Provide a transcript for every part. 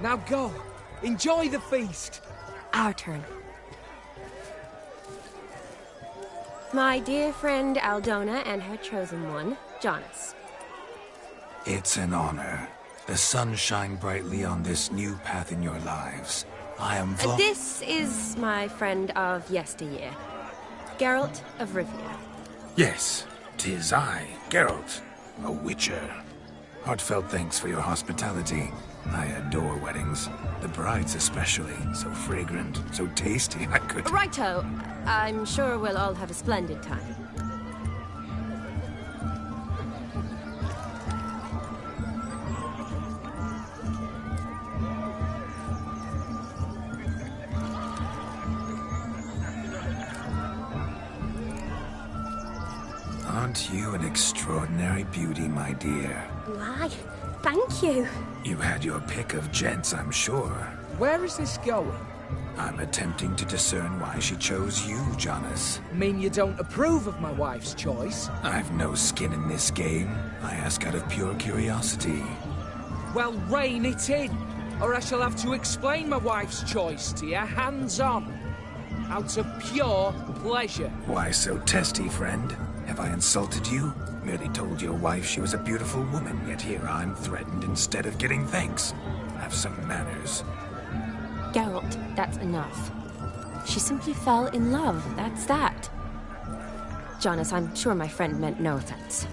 Now go. Enjoy the feast. Our turn. My dear friend Aldona and her chosen one, Jonas. It's an honor. The sun shine brightly on this new path in your lives. I am This is my friend of yesteryear, Geralt of Rivia. Yes, 'tis I, Geralt, a witcher. Heartfelt thanks for your hospitality. I adore weddings. The brides especially. So fragrant, so tasty, I could... Righto. I'm sure we'll all have a splendid time. Aren't you an extraordinary beauty, my dear? Why, thank you. You had your pick of gents, I'm sure. Where is this going? I'm attempting to discern why she chose you, Jonas. Mean you don't approve of my wife's choice? I've no skin in this game. I ask out of pure curiosity. Well, rein it in, or I shall have to explain my wife's choice to you hands-on. Out of pure pleasure. Why so testy, friend? Have I insulted you? Merely told your wife she was a beautiful woman, yet here I'm threatened instead of getting thanks. Have some manners. Geralt, that's enough. She simply fell in love, that's that. Jonas, I'm sure my friend meant no offense.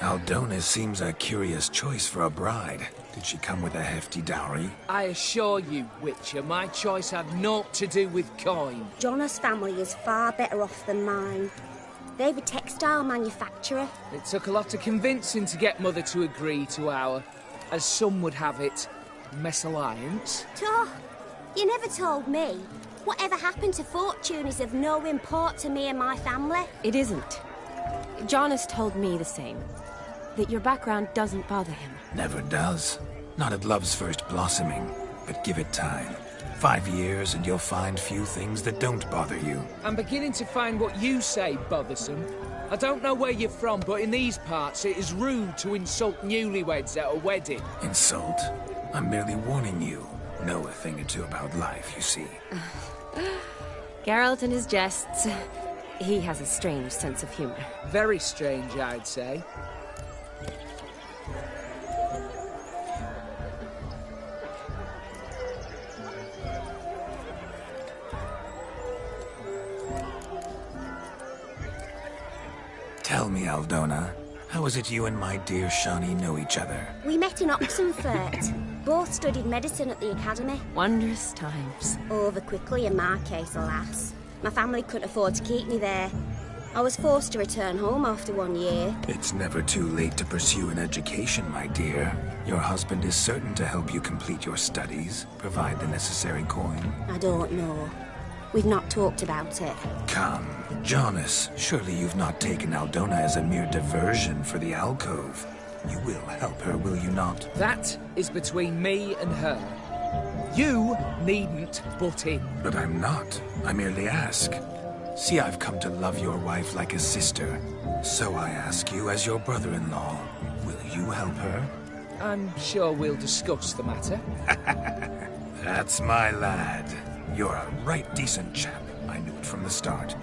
Aldona seems a curious choice for a bride. Did she come with a hefty dowry? I assure you, Witcher, my choice had naught to do with coin. Jonas' family is far better off than mine. They're a textile manufacturer. It took a lot of convincing to get Mother to agree to our, as some would have it, mesalliance. Oh, you never told me. Whatever happened to fortune is of no import to me and my family. It isn't. Jonas told me the same. That your background doesn't bother him. Never does. Not at love's first blossoming. But give it time. 5 years and you'll find few things that don't bother you. I'm beginning to find what you say bothersome. I don't know where you're from, but in these parts it is rude to insult newlyweds at a wedding. Insult? I'm merely warning you. Know a thing or two about life, you see. Geralt and his jests. He has a strange sense of humor. Very strange, I'd say. Tell me, Aldona, how is it you and my dear Shani know each other? We met in Oxenfurt. Both studied medicine at the academy. Wondrous times. Over quickly in my case, alas. My family couldn't afford to keep me there. I was forced to return home after 1 year. It's never too late to pursue an education, my dear. Your husband is certain to help you complete your studies, provide the necessary coin. I don't know. We've not talked about it. Come, Jonas, surely you've not taken Aldona as a mere diversion for the alcove. You will help her, will you not? That is between me and her. You needn't butt in. But I'm not. I merely ask. See, I've come to love your wife like a sister. So I ask you as your brother-in-law, will you help her? I'm sure we'll discuss the matter. That's my lad. You're a right decent chap. I knew it from the start.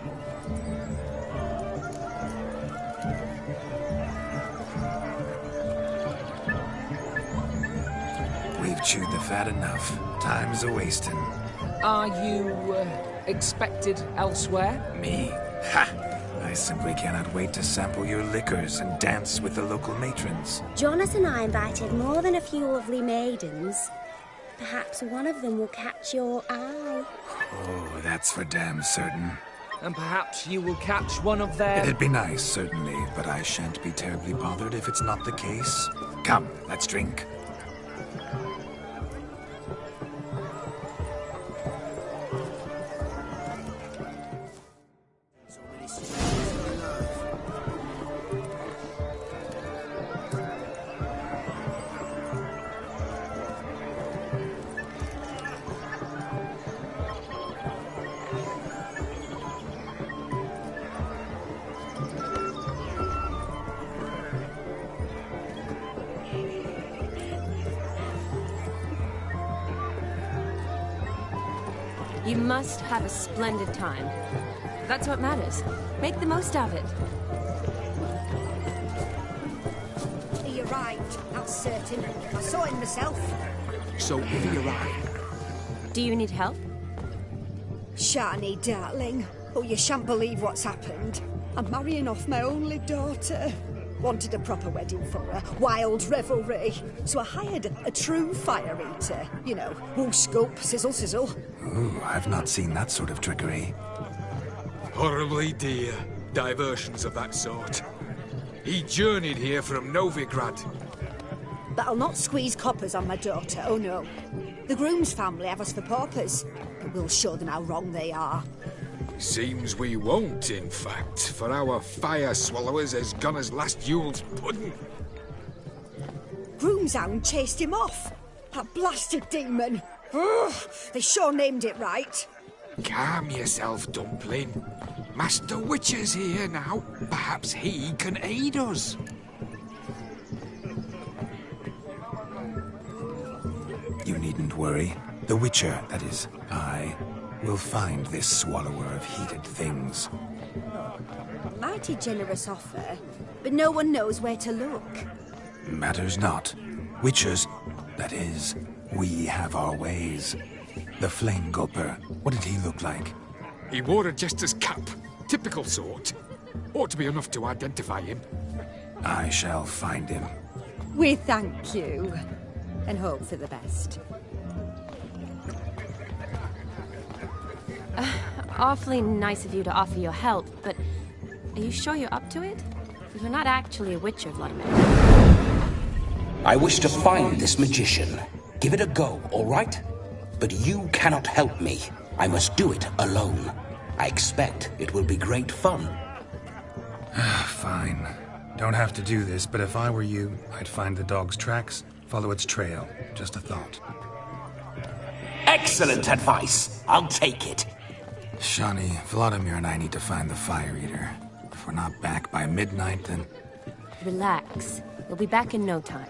We've chewed the fat enough. Time's a-wasting. Are you, expected elsewhere? Me? Ha! I simply cannot wait to sample your liquors and dance with the local matrons. Jonas and I invited more than a few lovely maidens. Perhaps one of them will catch your eye. Oh, that's for damn certain. And perhaps you will catch one of their... It'd be nice, certainly, but I shan't be terribly bothered if it's not the case. Come, let's drink. You must have a splendid time. That's what matters. Make the most of it. You're right, that's certain. I saw him myself. So, if he arrived, Do you need help? Shani, darling. Oh, you shan't believe what's happened. I'm marrying off my only daughter. Wanted a proper wedding for her, wild revelry. So I hired a true fire eater. You know, whoosh, scoop, sizzle, sizzle. Ooh, I've not seen that sort of trickery. horribly dear diversions of that sort. He journeyed here from Novigrad. But I'll not squeeze coppers on my daughter, oh no. The groom's family have us for paupers, but we'll show them how wrong they are. Seems we won't, in fact, for our fire swallowers has gone as last Yule's pudding. Groomshound chased him off. That blasted demon. Ugh, they sure named it right. Calm yourself, Dumpling. Master Witcher's here now. Perhaps he can aid us. You needn't worry. The Witcher, that is, I, will find this swallower of heated things. Mighty generous offer, but no one knows where to look. Matters not. Witchers, that is, we have our ways. The Flame Gulper, what did he look like? He wore a jester's cap. Typical sort. Ought to be enough to identify him. I shall find him. We thank you, and hope for the best. Awfully nice of you to offer your help, but are you sure you're up to it? You're not actually a Witcher, Vladimir. I wish to find this magician. Give it a go, all right? But you cannot help me. I must do it alone. I expect it will be great fun. Fine. Don't have to do this, but if I were you, I'd find the dog's tracks, follow its trail. Just a thought. Excellent advice. I'll take it. Shani, Vladimir and I need to find the Fire Eater. If we're not back by midnight, then... Relax. We'll be back in no time.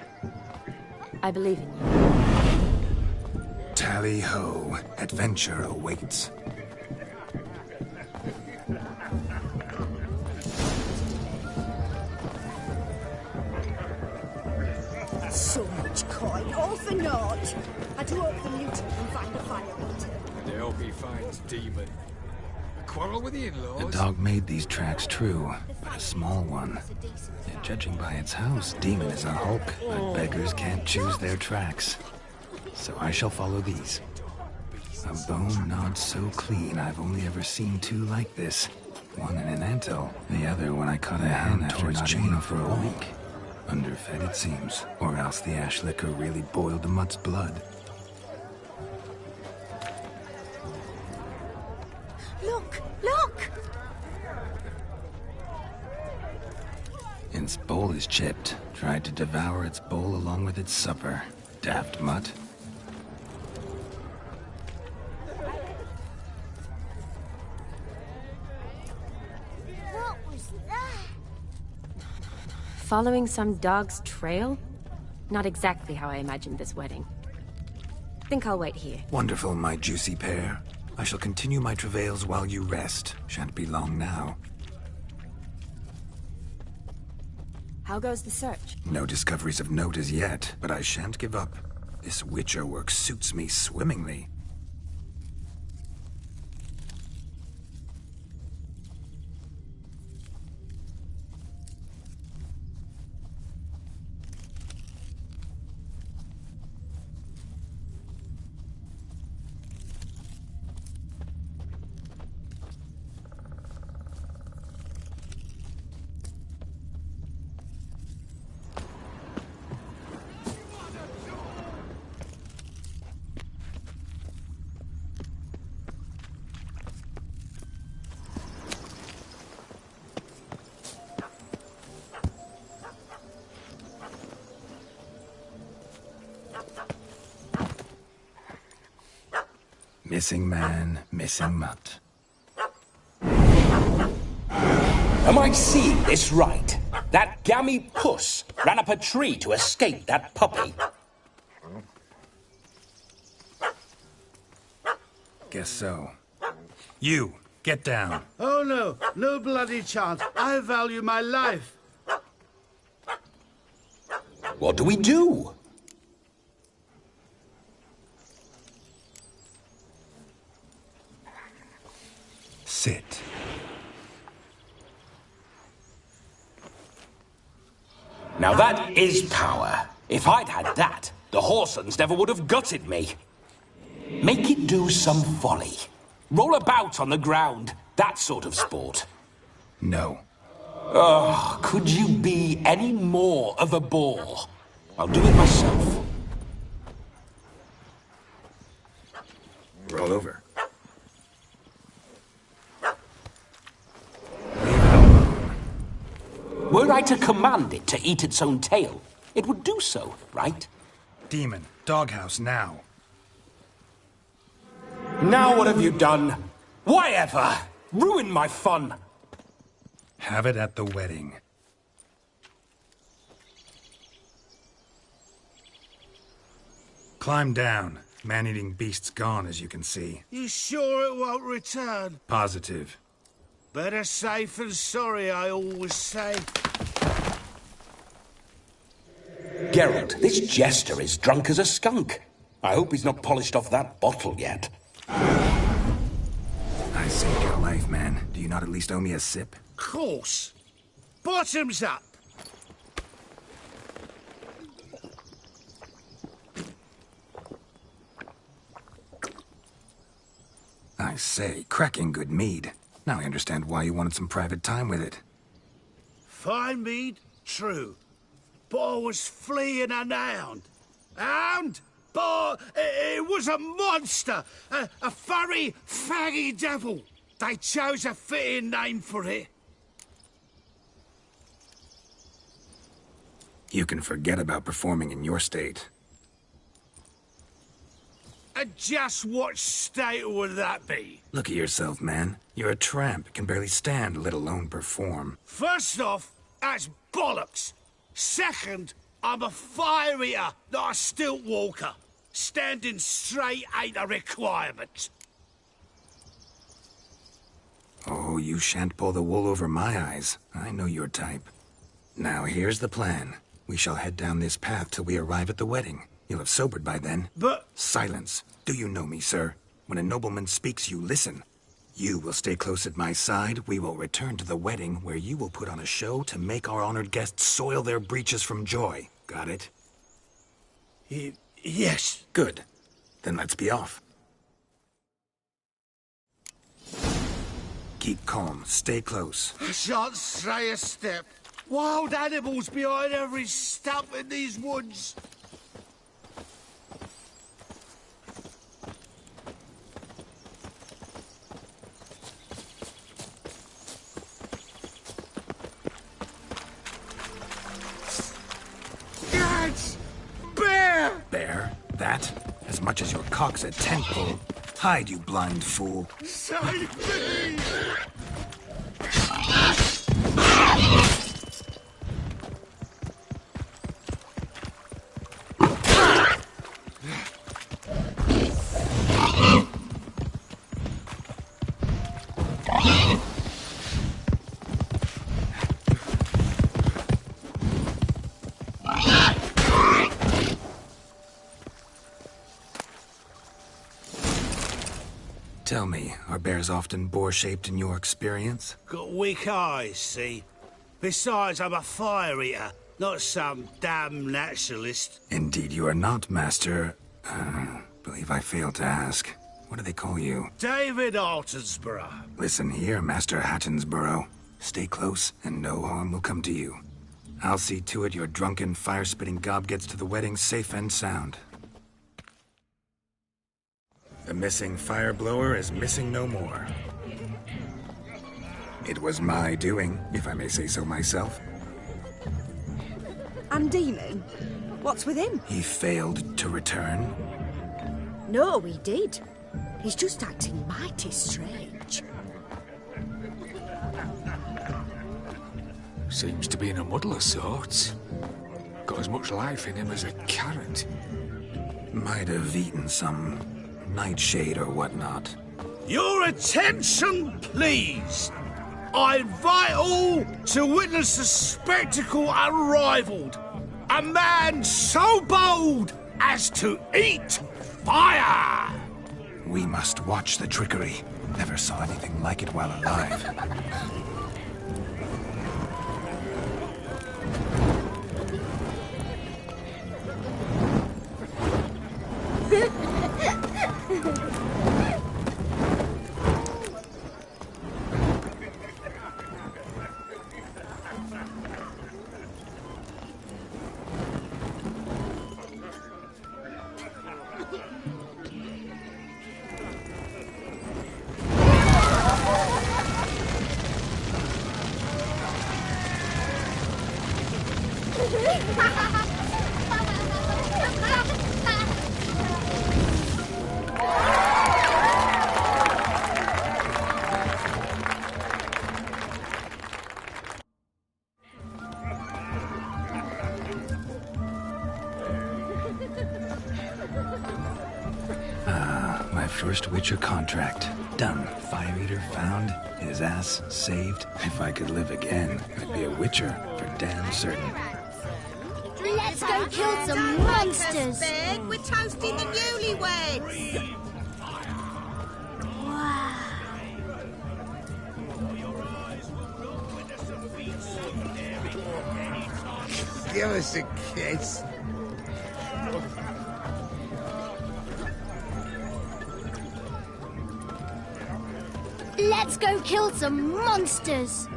I believe in you. Tally-ho. Adventure awaits. So much coin, all for naught. I do hope the mutant can find the fire eater. And I hope he finds Demon. A quarrel with the in-laws? The dog made these tracks true, but a small one. Yet judging by its house, Demon is a hulk, but beggars can't choose their tracks. So I shall follow these. A bone gnawed so clean I've only ever seen two like this. One in an anthill, the other when I caught a hen towards chain for a week. Underfed it seems, or else the ash liquor really boiled the mutt's blood. Look, look! Its bowl is chipped. Tried to devour its bowl along with its supper. Daft mutt. What was that? Following some dog's trail? Not exactly how I imagined this wedding. Think I'll wait here. Wonderful, my juicy pair. I shall continue my travails while you rest. Shan't be long now. How goes the search? No discoveries of note as yet, but I shan't give up. This Witcher work suits me swimmingly. Missing man, missing mutt. Am I seeing this right? That gammy puss ran up a tree to escape that puppy. Guess so. You, get down. Oh no, no bloody chance. I value my life. What do we do? Sit. Now that is power. If I'd had that, the Horsons never would have gutted me. Make it do some folly. Roll about on the ground. That sort of sport. No. Oh, could you be any more of a bore? I'll do it myself. Roll over. Were I to command it to eat its own tail, it would do so, right? Demon, doghouse now. Now what have you done? Why ever? Ruin my fun. Have it at the wedding. Climb down. Man-eating beast's gone, as you can see. You sure it won't return? Positive. Better safe than sorry, I always say. Geralt, this jester is drunk as a skunk. I hope he's not polished off that bottle yet. I saved your life, man. Do you not at least owe me a sip? Course. Bottoms up. I say, cracking good mead. Now I understand why you wanted some private time with it. Fine mead, true. But I was fleeing an hound. Hound? But it was a monster. A furry, faggy devil. They chose a fitting name for it. You can forget about performing in your state. And just what state would that be? Look at yourself, man. You're a tramp, can barely stand, let alone perform. First off, that's bollocks. Second, I'm a fire eater, not a stilt walker. Standing straight ain't a requirement. Oh, you shan't pull the wool over my eyes. I know your type. Now, here's the plan. We shall head down this path till we arrive at the wedding. You'll have sobered by then. But... Silence. Do you know me, sir? When a nobleman speaks, you listen. You will stay close at my side. We will return to the wedding, where you will put on a show to make our honored guests soil their breeches from joy. Got it? Yes. Good. Then let's be off. Keep calm. Stay close. I shan't stray a step. Wild animals behind every stump in these woods. Bear! Bear? That? As much as your cock's a tent pole. Hide, you blind fool. Save me! Tell me, are bears often boar-shaped in your experience? Got weak eyes, see? Besides, I'm a fire eater, not some damn naturalist. Indeed you are not, Master... believe I failed to ask. What do they call you? David Altonsborough. Listen here, Master Hattonsborough. Stay close, and no harm will come to you. I'll see to it your drunken, fire-spitting gob gets to the wedding safe and sound. The missing fire blower is missing no more. It was my doing, if I may say so myself. And Demon? What's with him? He failed to return. No, he did. He's just acting mighty strange. Seems to be in a muddle of sorts. Got as much life in him as a carrot. Might have eaten some nightshade or whatnot. Your attention, please. I invite all to witness a spectacle unrivaled. A man so bold as to eat fire! We must watch the trickery. Never saw anything like it while alive. My first Witcher contract. Done. Fire Eater found. His ass saved. If I could live again, I'd be a Witcher for damn certain. Let's go kill some monsters! We're toasting the newlyweds! Wow. Give us a kiss. Let's go kill some monsters!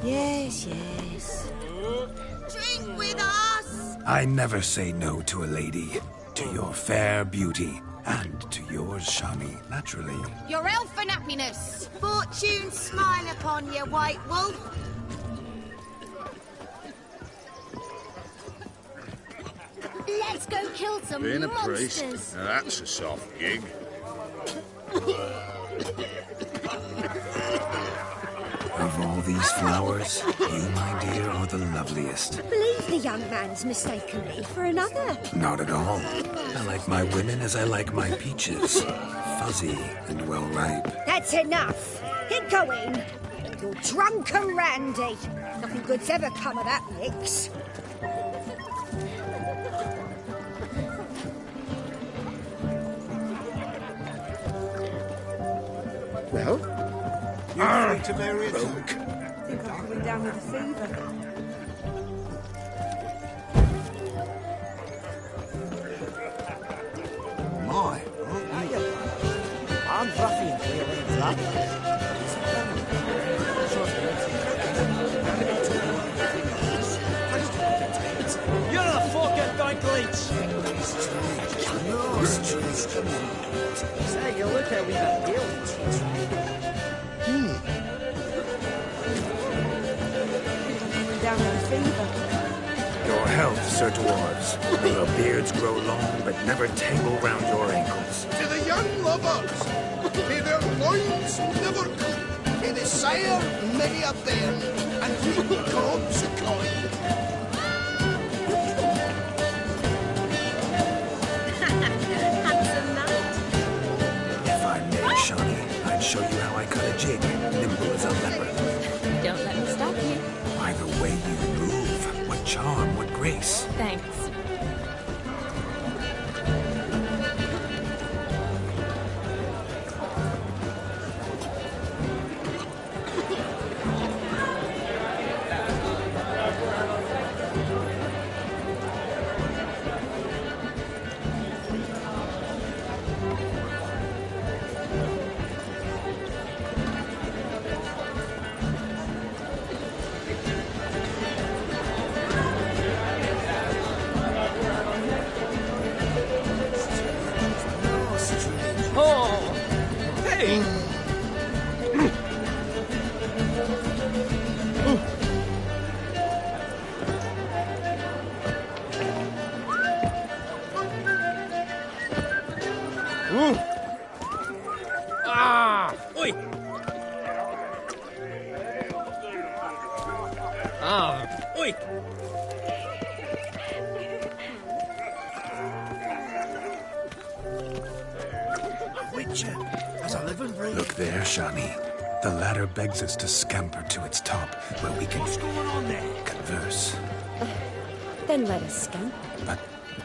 Yes, yes. Drink with us! I never say no to a lady. To your fair beauty. And to yours, Shani, naturally. Your elfin happiness! Fortune smile upon you, White Wolf! Let's go kill some Being a monsters! priest, now that's a soft gig. Of all these flowers, you, my dear, are the loveliest. I believe the young man's mistaken me for another. Not at all. I like my women as I like my peaches. Fuzzy and well ripe. That's enough. Get going. You're drunk and randy. Nothing good's ever come of that mix. Well? You're free to marry it. I think I'm coming down with a fever. My, I'm ruffing for your You're a fucking dink leech! Say, you look how we got dealing. Down with a fever. Your health, Sir Dwarves. May your beards grow long, but never tangle round your ankles. to the young lovers, may their loins never creep, may they sire many a bairn, and keep gods a coin. Handsome knight. If I married Shani, I'd show you how I cut a jig, nimble as a leopard. Don't let me stop you. By the way you move, what charm, what grace. Thanks. Oi! Oi! Witcher, as I live and breathe. Look there, Shani. The ladder begs us to scamper to its top, where we can... What's going on there? Converse. Then let us scamper. But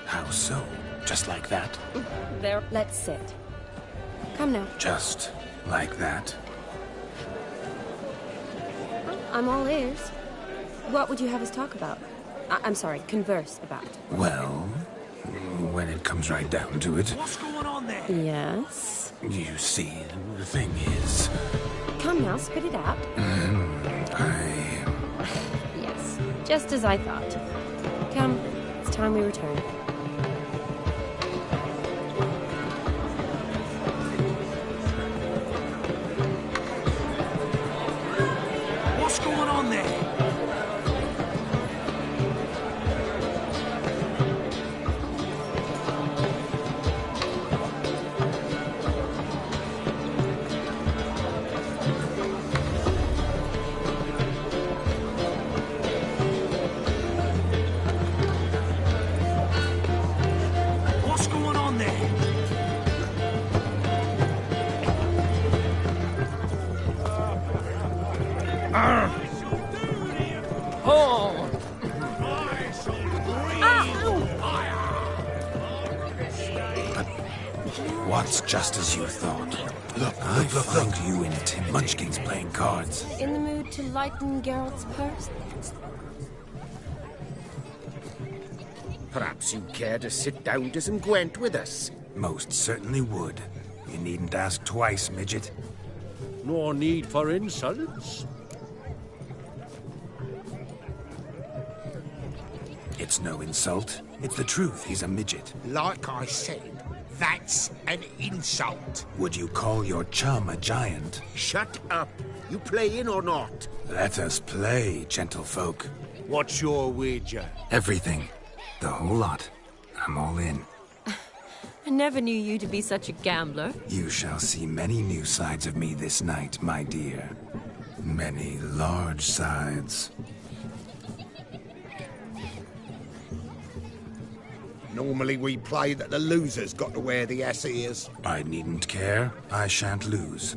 how so? Just like that? There, let's sit. Come now. Just like that? I'm all ears. What would you have us talk about? I'm sorry, converse about. Well, when it comes right down to it... What's going on there? Yes? You see, the thing is... Come now, spit it out. Yes, just as I thought. Come, it's time we return. What's going on there? What's going on there? Oh! What's just as you thought? Look, I find you intimidating. Munchkins playing cards. In the mood to lighten Geralt's purse? Perhaps you care to sit down to some Gwent with us? Most certainly would. You needn't ask twice, midget. No need for insolence. It's no insult. It's the truth. He's a midget. Like I said, that's an insult. Would you call your chum a giant? Shut up. You playing or not? Let us play, gentlefolk. What's your wager? Everything. The whole lot. I'm all in. I never knew you to be such a gambler. You shall see many new sides of me this night, my dear. Many large sides. Normally we play that the loser's got to wear the ass ears. I needn't care. I shan't lose.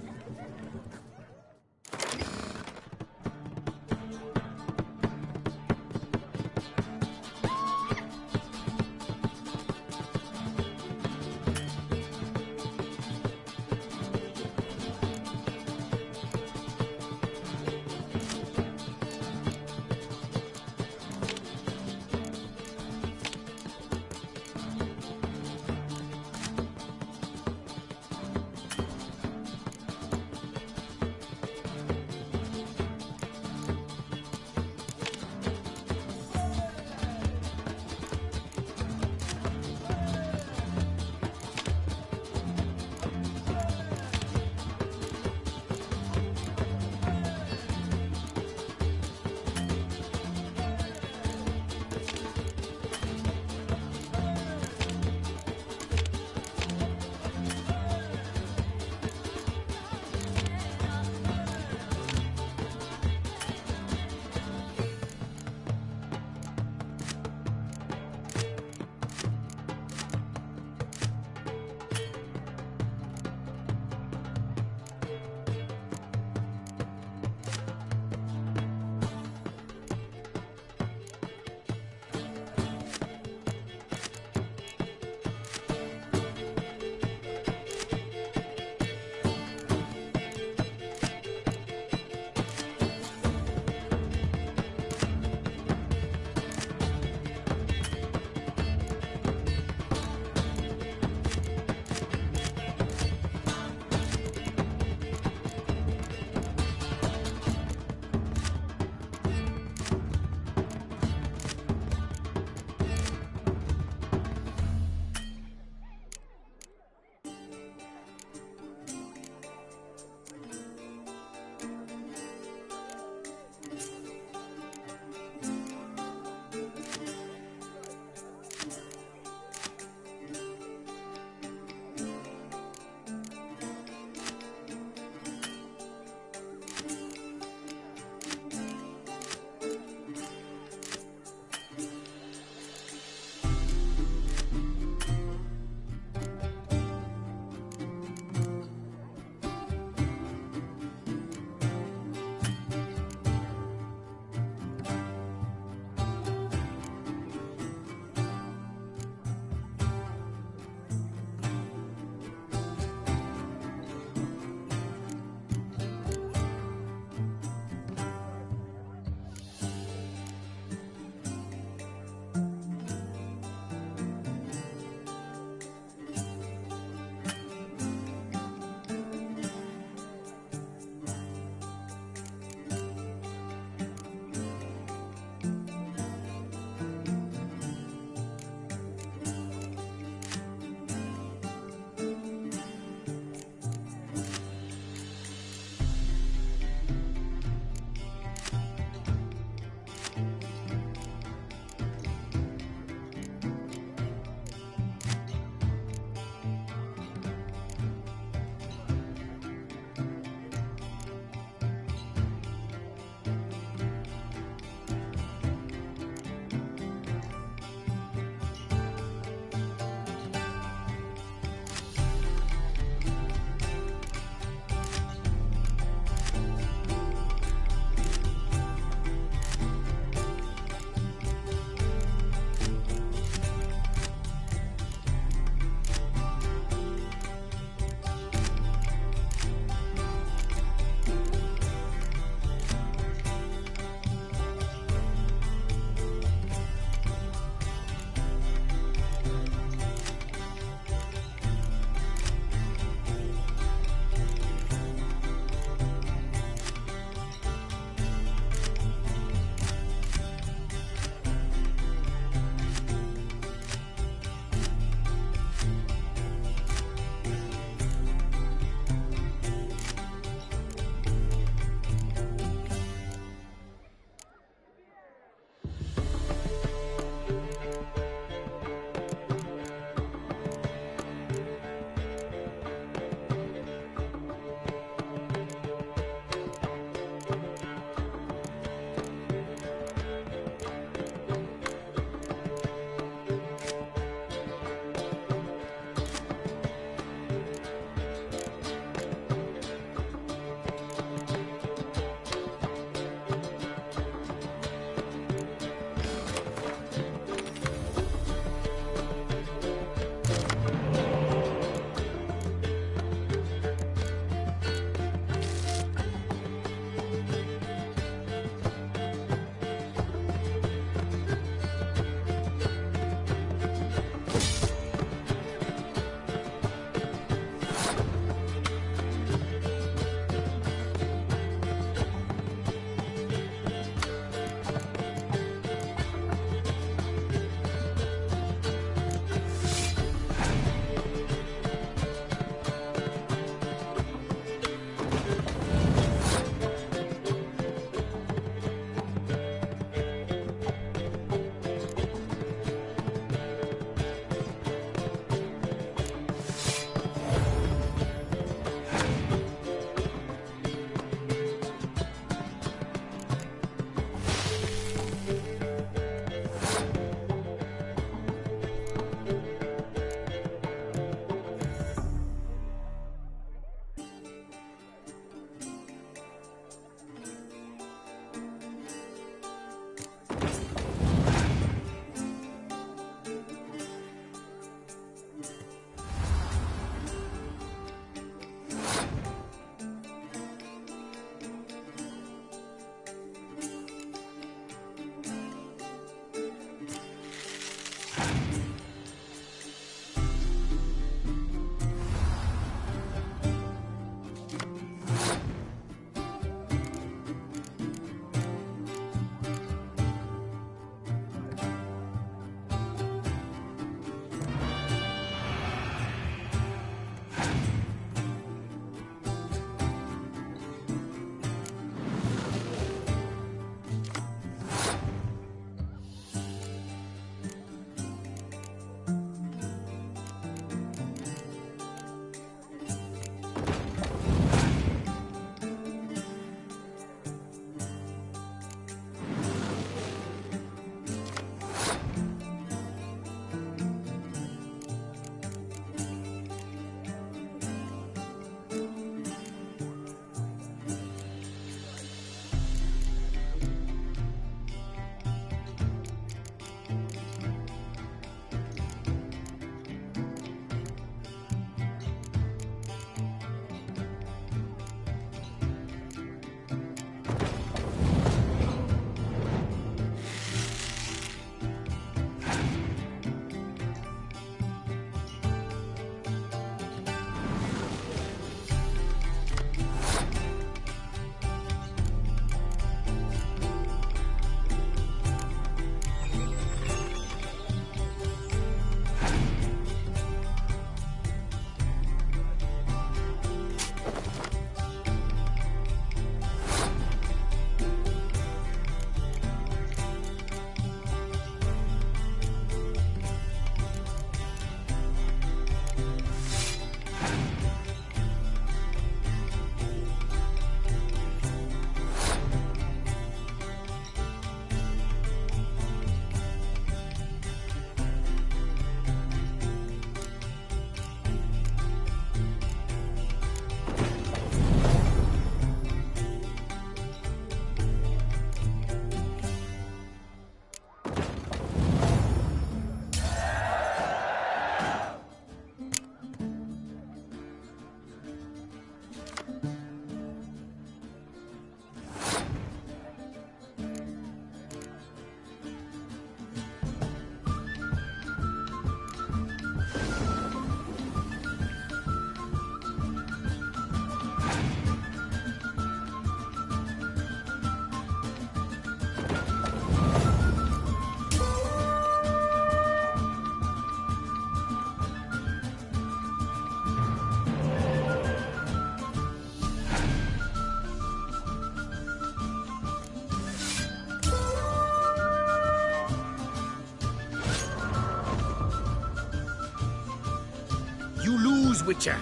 Witcher.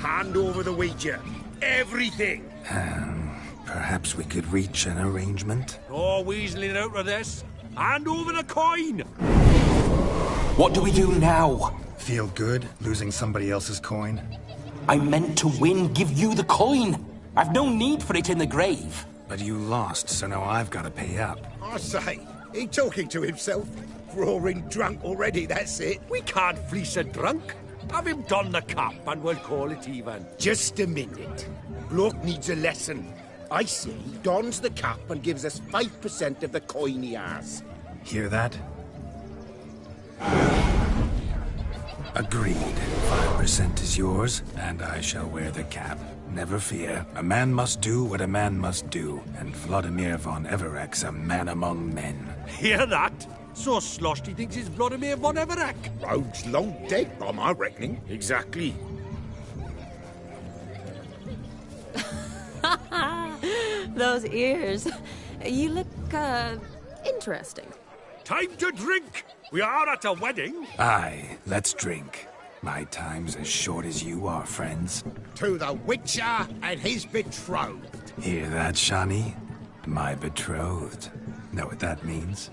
Hand over the wager. Everything. Perhaps we could reach an arrangement? No weaseling out of this. Hand over the coin! What do we do now? Feel good losing somebody else's coin? I meant to win, give you the coin. I've no need for it in the grave. But you lost, so now I've got to pay up. I say, he talking to himself. Roaring drunk already, that's it. We can't fleece a drunk. Have him don the cap and we'll call it even. Just a minute. Bloke needs a lesson. I say he dons the cap and gives us 5% of the coin he has. Hear that? Agreed. 5% is yours, and I shall wear the cap. Never fear. A man must do what a man must do, and Vladimir von Everek's a man among men. Hear that? So sloshed he thinks he's Vladimir von Everek. Rogue's long dead, by my reckoning. Exactly. Those ears. You look, interesting. Time to drink! We are at a wedding. Aye, let's drink. My time's as short as you are, friends. To the Witcher and his betrothed. Hear that, Shani? My betrothed. Know what that means?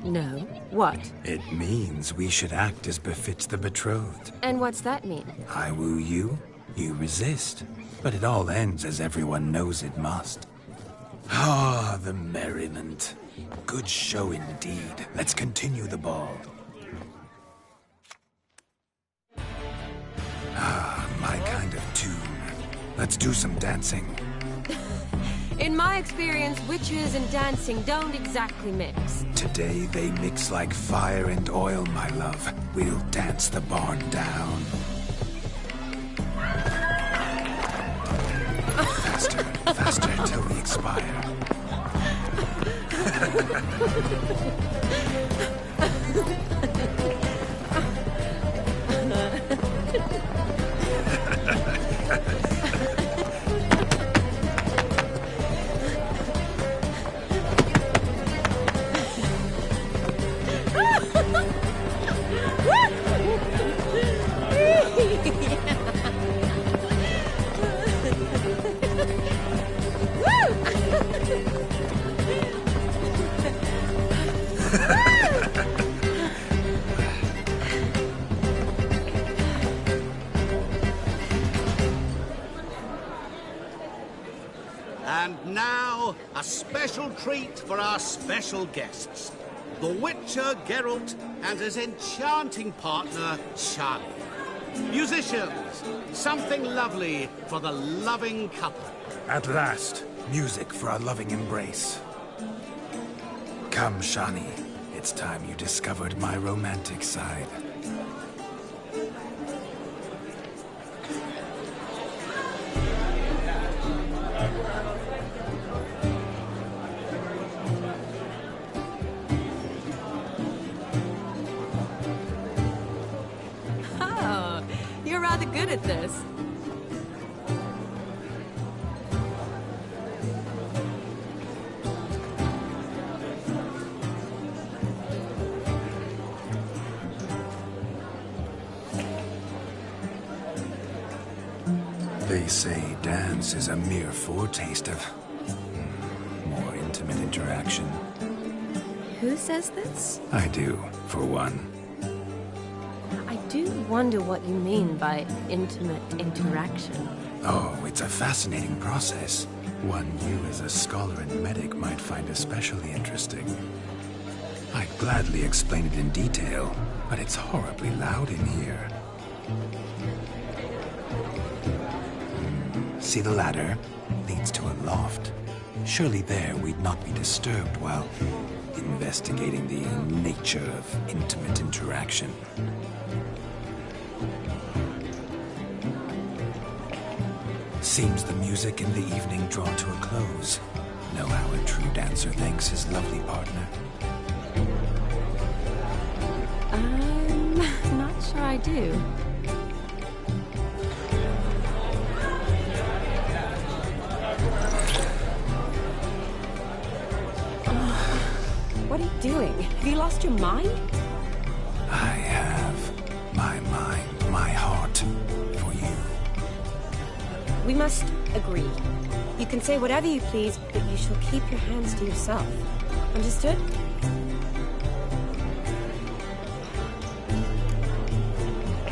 No. What? It means we should act as befits the betrothed. And what's that mean? I woo you, you resist. But it all ends as everyone knows it must. Ah, the merriment. Good show indeed. Let's continue the ball. Ah, my kind of tune. Let's do some dancing. In my experience, witches and dancing don't exactly mix. Today they mix like fire and oil, my love. We'll dance the barn down. Faster, faster till we expire. And now, a special treat for our special guests. The Witcher Geralt and his enchanting partner, Shani. Musicians, something lovely for the loving couple. At last, music for our loving embrace. Come, Shani. It's time you discovered my romantic side. Oh, you're rather good at this. They say dance is a mere foretaste of more intimate interaction. Who says this? I do, for one. I do wonder what you mean by intimate interaction. Oh, it's a fascinating process. One you as a scholar and medic might find especially interesting. I'd gladly explain it in detail, but it's horribly loud in here. See the ladder? Leads to a loft. Surely there we'd not be disturbed while investigating the nature of intimate interaction. Seems the music in the evening drawn to a close. Know how a true dancer thanks his lovely partner. I'm not sure I do. What are you doing? Have you lost your mind? I have my mind, my heart for you. We must agree. You can say whatever you please, but you shall keep your hands to yourself. Understood?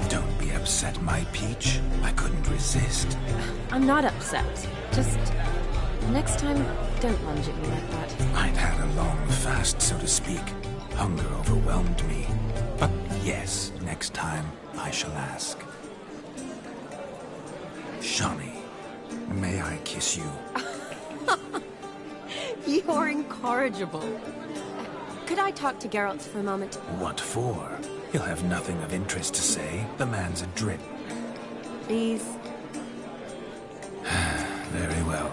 Don't be upset, my peach. I couldn't resist. I'm not upset. Just... next time, don't lunge at me like that. I'd had a long fast, so to speak. Hunger overwhelmed me. But yes, next time, I shall ask. Shani, may I kiss you? You're incorrigible. Could I talk to Geralt for a moment? What for? He'll have nothing of interest to say. The man's adrift. Please. Very well.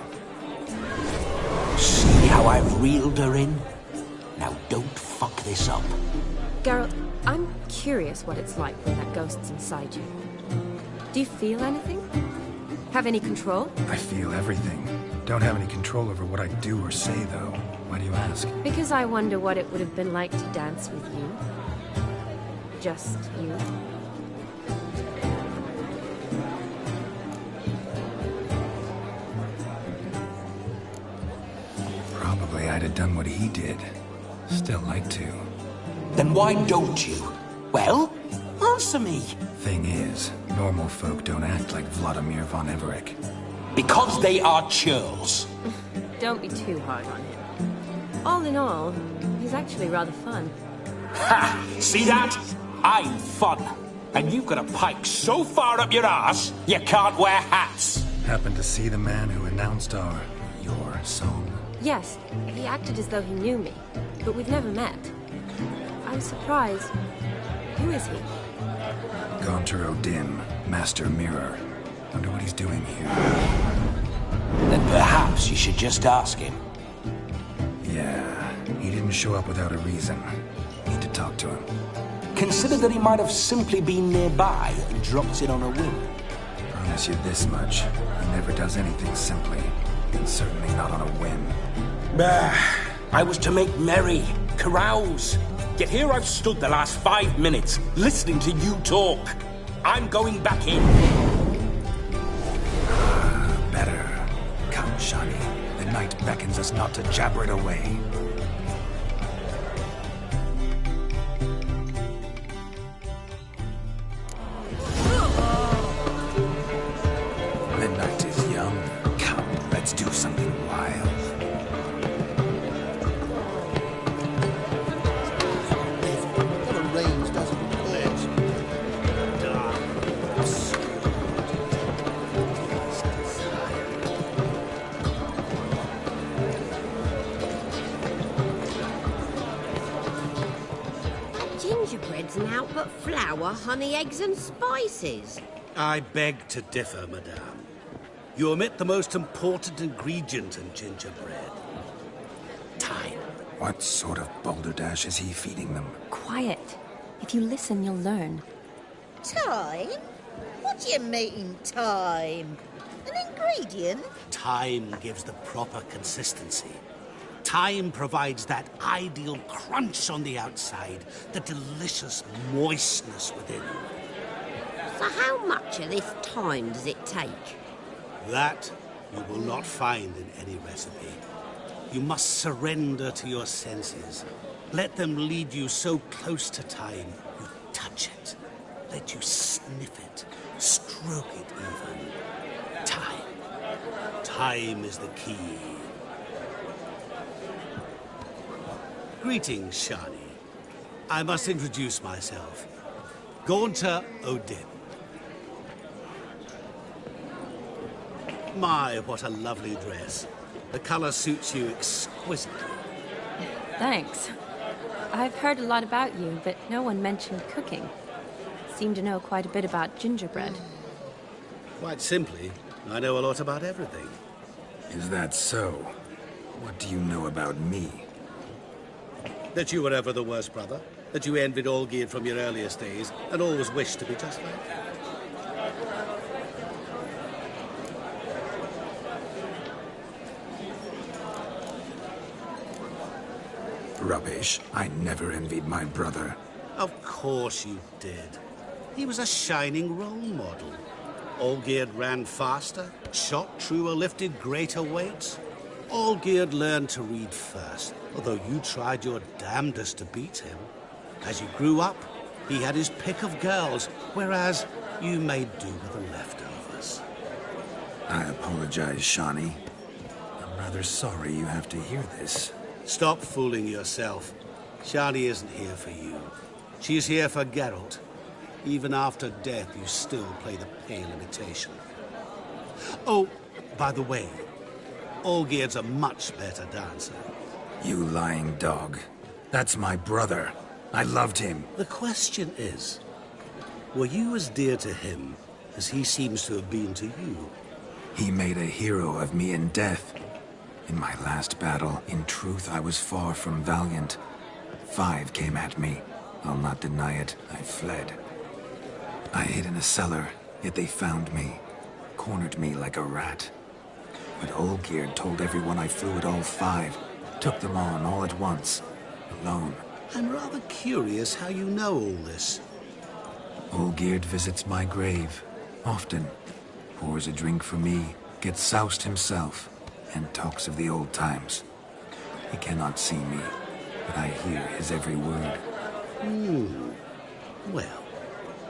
See how I've reeled her in? Now don't fuck this up. Geralt, I'm curious what it's like when that ghost's inside you. Do you feel anything? Have any control? I feel everything. Don't have any control over what I do or say, though. Why do you ask? Because I wonder what it would have been like to dance with you. Just you. Probably I'd have done what he did. Still like to. Then why don't you? Well, answer me. Thing is, normal folk don't act like Vladimir von Everec. Because they are churls. Don't be too hard on him. All in all, he's actually rather fun. Ha! See that? I'm fun. And you've got a pike so far up your ass, you can't wear hats. Happened to see the man who announced your song? Yes, he acted as though he knew me, but we've never met. I was surprised. Who is he? Gaunter O'Dim, Master Mirror. Wonder what he's doing here. Then perhaps you should just ask him. Yeah, he didn't show up without a reason. Need to talk to him. Consider that he might have simply been nearby and dropped in on a whim. Promise you this much. He never does anything simply. And certainly not on a whim. I was to make merry, carouse. Yet here I've stood the last 5 minutes, listening to you talk. I'm going back in. Better. Come, Shani. The night beckons us not to jabber it away. The night is young. Come, let's do something wild. Gingerbread's naught but flour, honey, eggs and spices. I beg to differ, madame. You omit the most important ingredient in gingerbread. Time. What sort of balderdash is he feeding them? Quiet. If you listen, you'll learn. Time? What do you mean, time? An ingredient? Time gives the proper consistency. Time provides that ideal crunch on the outside, the delicious moistness within. So how much of this time does it take? That you will not find in any recipe. You must surrender to your senses. Let them lead you so close to time, you touch it. Let you sniff it, stroke it even. Time. Time is the key. Greetings, Shani. I must introduce myself. Gaunter O'Dim. My, what a lovely dress. The color suits you exquisitely. Thanks. I've heard a lot about you, but no one mentioned cooking. Seem to know quite a bit about gingerbread. Quite simply, I know a lot about everything. Is that so? What do you know about me? That you were ever the worst brother. That you envied Olgierd from your earliest days, and always wished to be just like him. Rubbish. I never envied my brother. Of course you did. He was a shining role model. Olgierd ran faster, shot truer, lifted greater weights. Olgierd learned to read first, although you tried your damnedest to beat him. As you grew up, he had his pick of girls, whereas you made do with the leftovers. I apologize, Shani. I'm rather sorry you have to hear this. Stop fooling yourself. Shani isn't here for you. She's here for Geralt. Even after death, you still play the pale imitation. Oh, by the way, Olgierd's a much better dancer. You lying dog. That's my brother. I loved him. The question is, were you as dear to him as he seems to have been to you? He made a hero of me in death. In my last battle, in truth, I was far from valiant. 5 came at me. I'll not deny it. I fled. I hid in a cellar, yet they found me. Cornered me like a rat. But Olgierd told everyone I flew at all 5. Took them on all at once. Alone. I'm rather curious how you know all this. Olgierd visits my grave. Often. Pours a drink for me. Gets soused himself. And talks of the old times. He cannot see me. But I hear his every word. Well,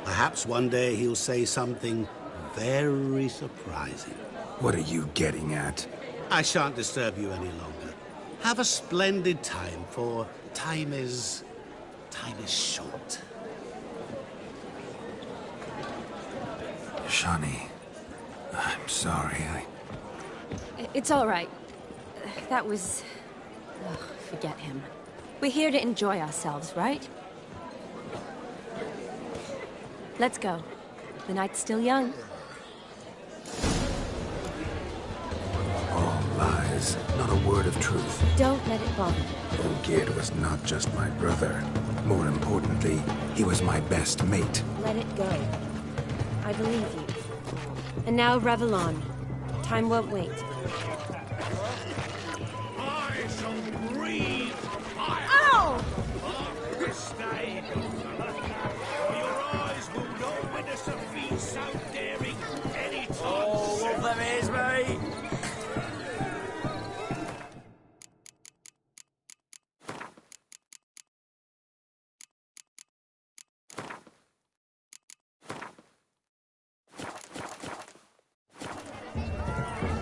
perhaps one day he'll say something very surprising. What are you getting at? I shan't disturb you any longer. Have a splendid time, for time is short. Shani, I'm sorry, It's all right. That was... Ugh, forget him. We're here to enjoy ourselves, right? Let's go. The night's still young. All lies, not a word of truth. Don't let it bother. Olgierd was not just my brother. More importantly, he was my best mate. Let it go. I believe you. And now, revel on. Time won't wait. I shall breathe fire. Ow! This day, your eyes will not witness a feat so daring any time. Oh, what them is, mate?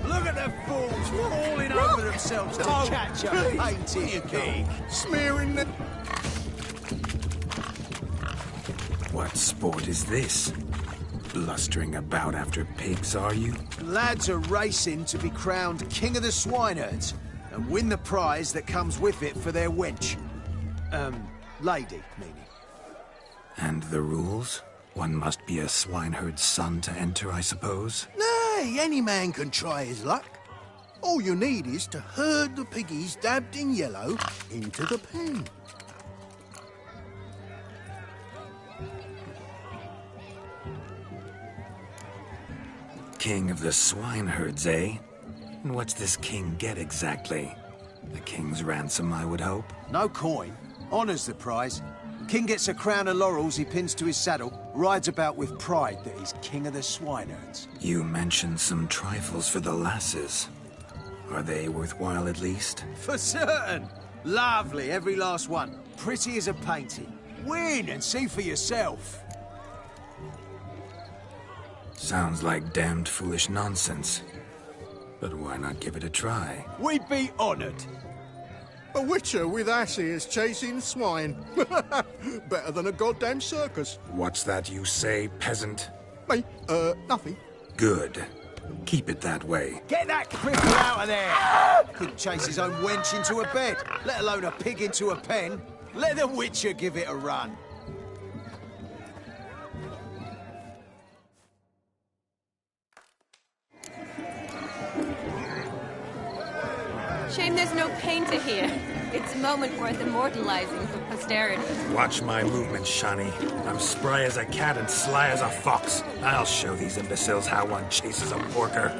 Look at the fools falling over themselves to catch a painted pig. Smearing the... What sport is this? Blustering about after pigs, are you? Lads are racing to be crowned King of the Swineherds and win the prize that comes with it for their wench. Lady, meaning. And the rules? One must be a swineherd's son to enter, I suppose? Nay, any man can try his luck. All you need is to herd the piggies dabbed in yellow into the pen. King of the swineherds, eh? And what's this king get exactly? The king's ransom, I would hope? No coin. Honours the prize. King gets a crown of laurels he pins to his saddle, rides about with pride that he's King of the Swineherds. You mentioned some trifles for the lasses. Are they worthwhile at least? For certain. Lovely, every last one. Pretty as a painting. Win and see for yourself. Sounds like damned foolish nonsense. But why not give it a try? We'd be honoured. A witcher with asses chasing swine. Better than a goddamn circus. What's that you say, peasant? Me? Nothing. Good. Keep it that way. Get that cripple out of there! Couldn't chase his own wench into a bed, let alone a pig into a pen. Let the witcher give it a run. Shame there's no painter here. It's a moment worth immortalizing for posterity. Watch my movements, Shani. I'm spry as a cat and sly as a fox. I'll show these imbeciles how one chases a porker.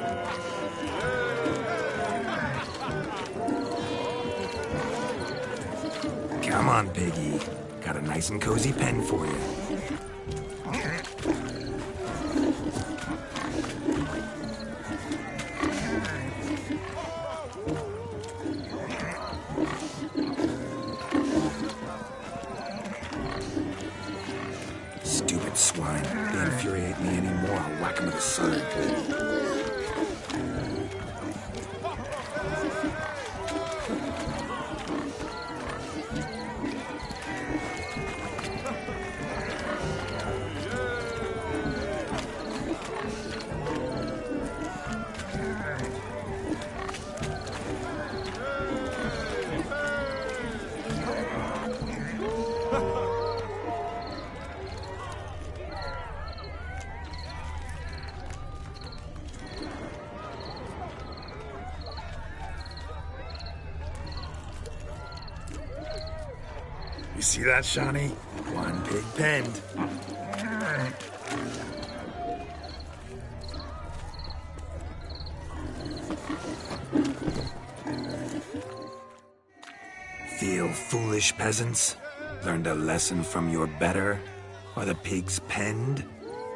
Come on, piggy. Got a nice and cozy pen for you. swine. They infuriate me anymore. I'll whack him with a sword. You see that, Shawnee? One pig penned. Feel foolish, peasants? Learned a lesson from your better? Are the pigs penned?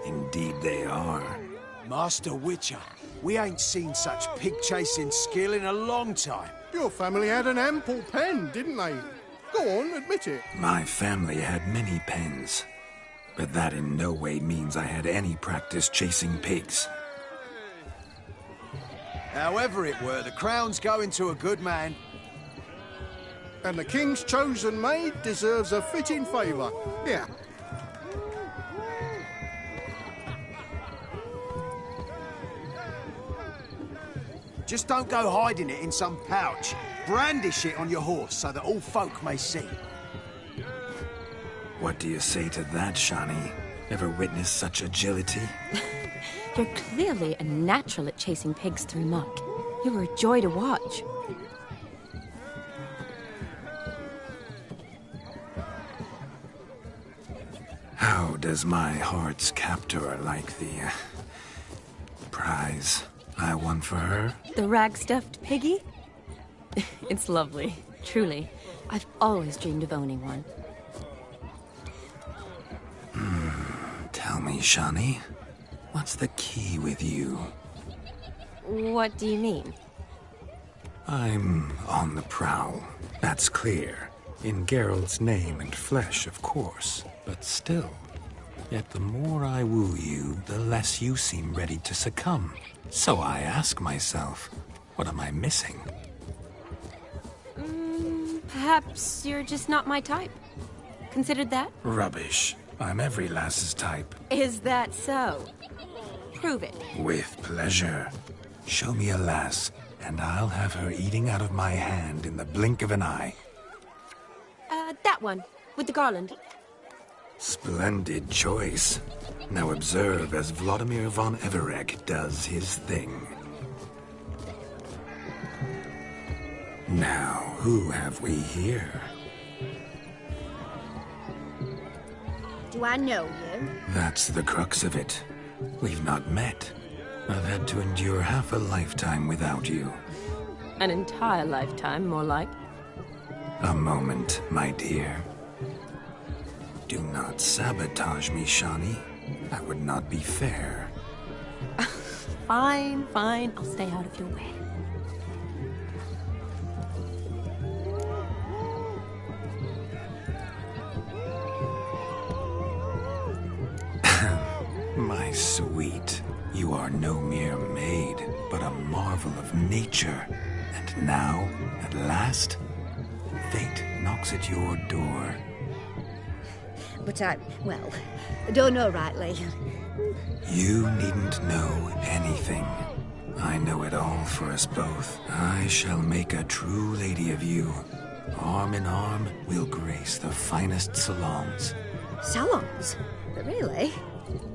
Indeed they are. Master Witcher, we ain't seen such pig-chasing skill in a long time. Your family had an ample pen, didn't they? Go on, admit it. My family had many pens, but that in no way means I had any practice chasing pigs. However it were, the crown's going to a good man. And the king's chosen maid deserves a fitting favour. Here. Just don't go hiding it in some pouch. Brandish it on your horse so that all folk may see. What do you say to that, Shawnee? Ever witnessed such agility? You're clearly a natural at chasing pigs through muck. You were a joy to watch. How does my heart's captor like the prize I won for her? The rag-stuffed piggy? It's lovely, truly. I've always dreamed of owning one. Tell me, Shawnee, what's the key with you? What do you mean? I'm on the prowl, that's clear. In Geralt's name and flesh, of course, but still. Yet the more I woo you, the less you seem ready to succumb. So I ask myself, what am I missing? Perhaps you're just not my type. Considered that? Rubbish. I'm every lass's type. Is that so? Prove it. With pleasure. Show me a lass, and I'll have her eating out of my hand in the blink of an eye. That one, with the garland. Splendid choice. Now observe as Vladimir von Everec does his thing. Now, who have we here? Do I know you? That's the crux of it. We've not met. I've had to endure half a lifetime without you. An entire lifetime, more like. A moment, my dear. Do not sabotage me, Shawnee. That would not be fair. Fine, fine. I'll stay out of your way. My sweet, you are no mere maid, but a marvel of nature. And now, at last, fate knocks at your door. But I don't know rightly. You needn't know anything. I know it all for us both. I shall make a true lady of you. Arm in arm, we'll grace the finest salons. Salons? Really?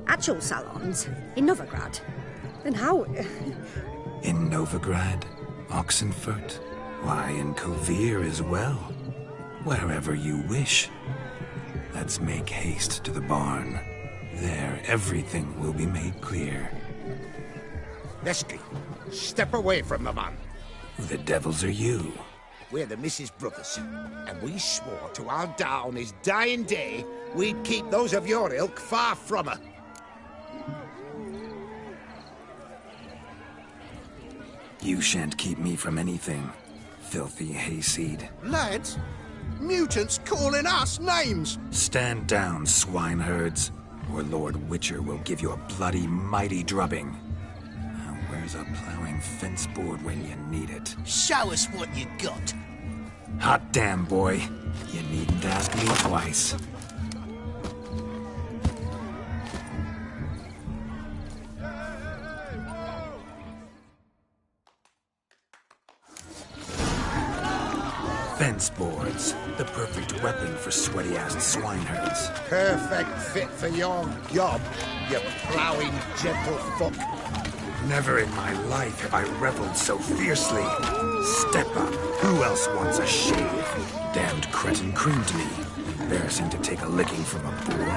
Actual salons? In Novigrad? Then how? In Novigrad, Oxenfurt, why, in Kovir as well. Wherever you wish. Let's make haste to the barn. There, everything will be made clear. Lesky, step away from the man. Who the devils are you? We're the Mrs. Brothers, and we swore to our down his dying day we'd keep those of your ilk far from her. You shan't keep me from anything, filthy hayseed. Lads, mutants calling us names. Stand down, swineherds. or Lord Witcher will give you a bloody mighty drubbing. Now, where's a plowing fence board when you need it? Show us what you got. Hot damn, boy. You needn't ask me twice. Fence boards, the perfect weapon for sweaty-assed swineherds. Perfect fit for your job, you ploughing gentlefolk. Never in my life have I reveled so fiercely. Step up. Who else wants a shave? Damned cretin creamed me. Embarrassing to take a licking from a boor.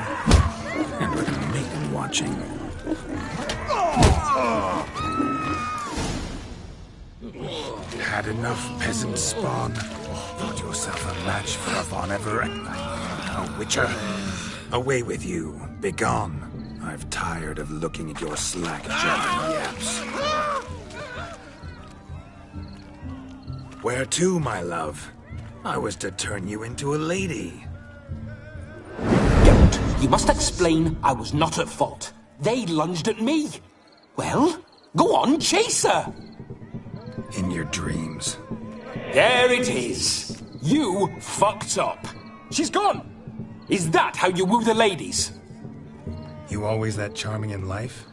And with a maiden watching. Had enough, peasant spawn. Thought yourself a match for a Von Everett. A Witcher. Away with you. Begone. I've tired of looking at your slack-jawed yaps. Where to, my love? I was to turn you into a lady. Geralt, you must explain I was not at fault. They lunged at me. Well, go on, chase her. In your dreams. There it is. You fucked up. She's gone. Is that how you woo the ladies? You always that charming in life?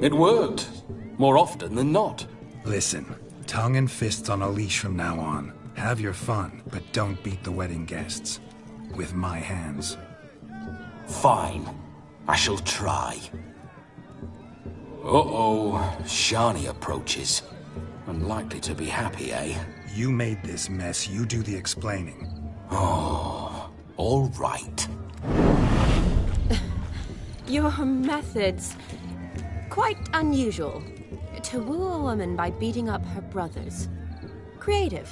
It worked. More often than not. Listen, tongue and fists on a leash from now on. Have your fun, but don't beat the wedding guests. With my hands. Fine. I shall try. Uh-oh. Shani approaches. Unlikely to be happy, eh? You made this mess. You do the explaining. Oh, all right. Your methods... quite unusual. To woo a woman by beating up her brothers. Creative.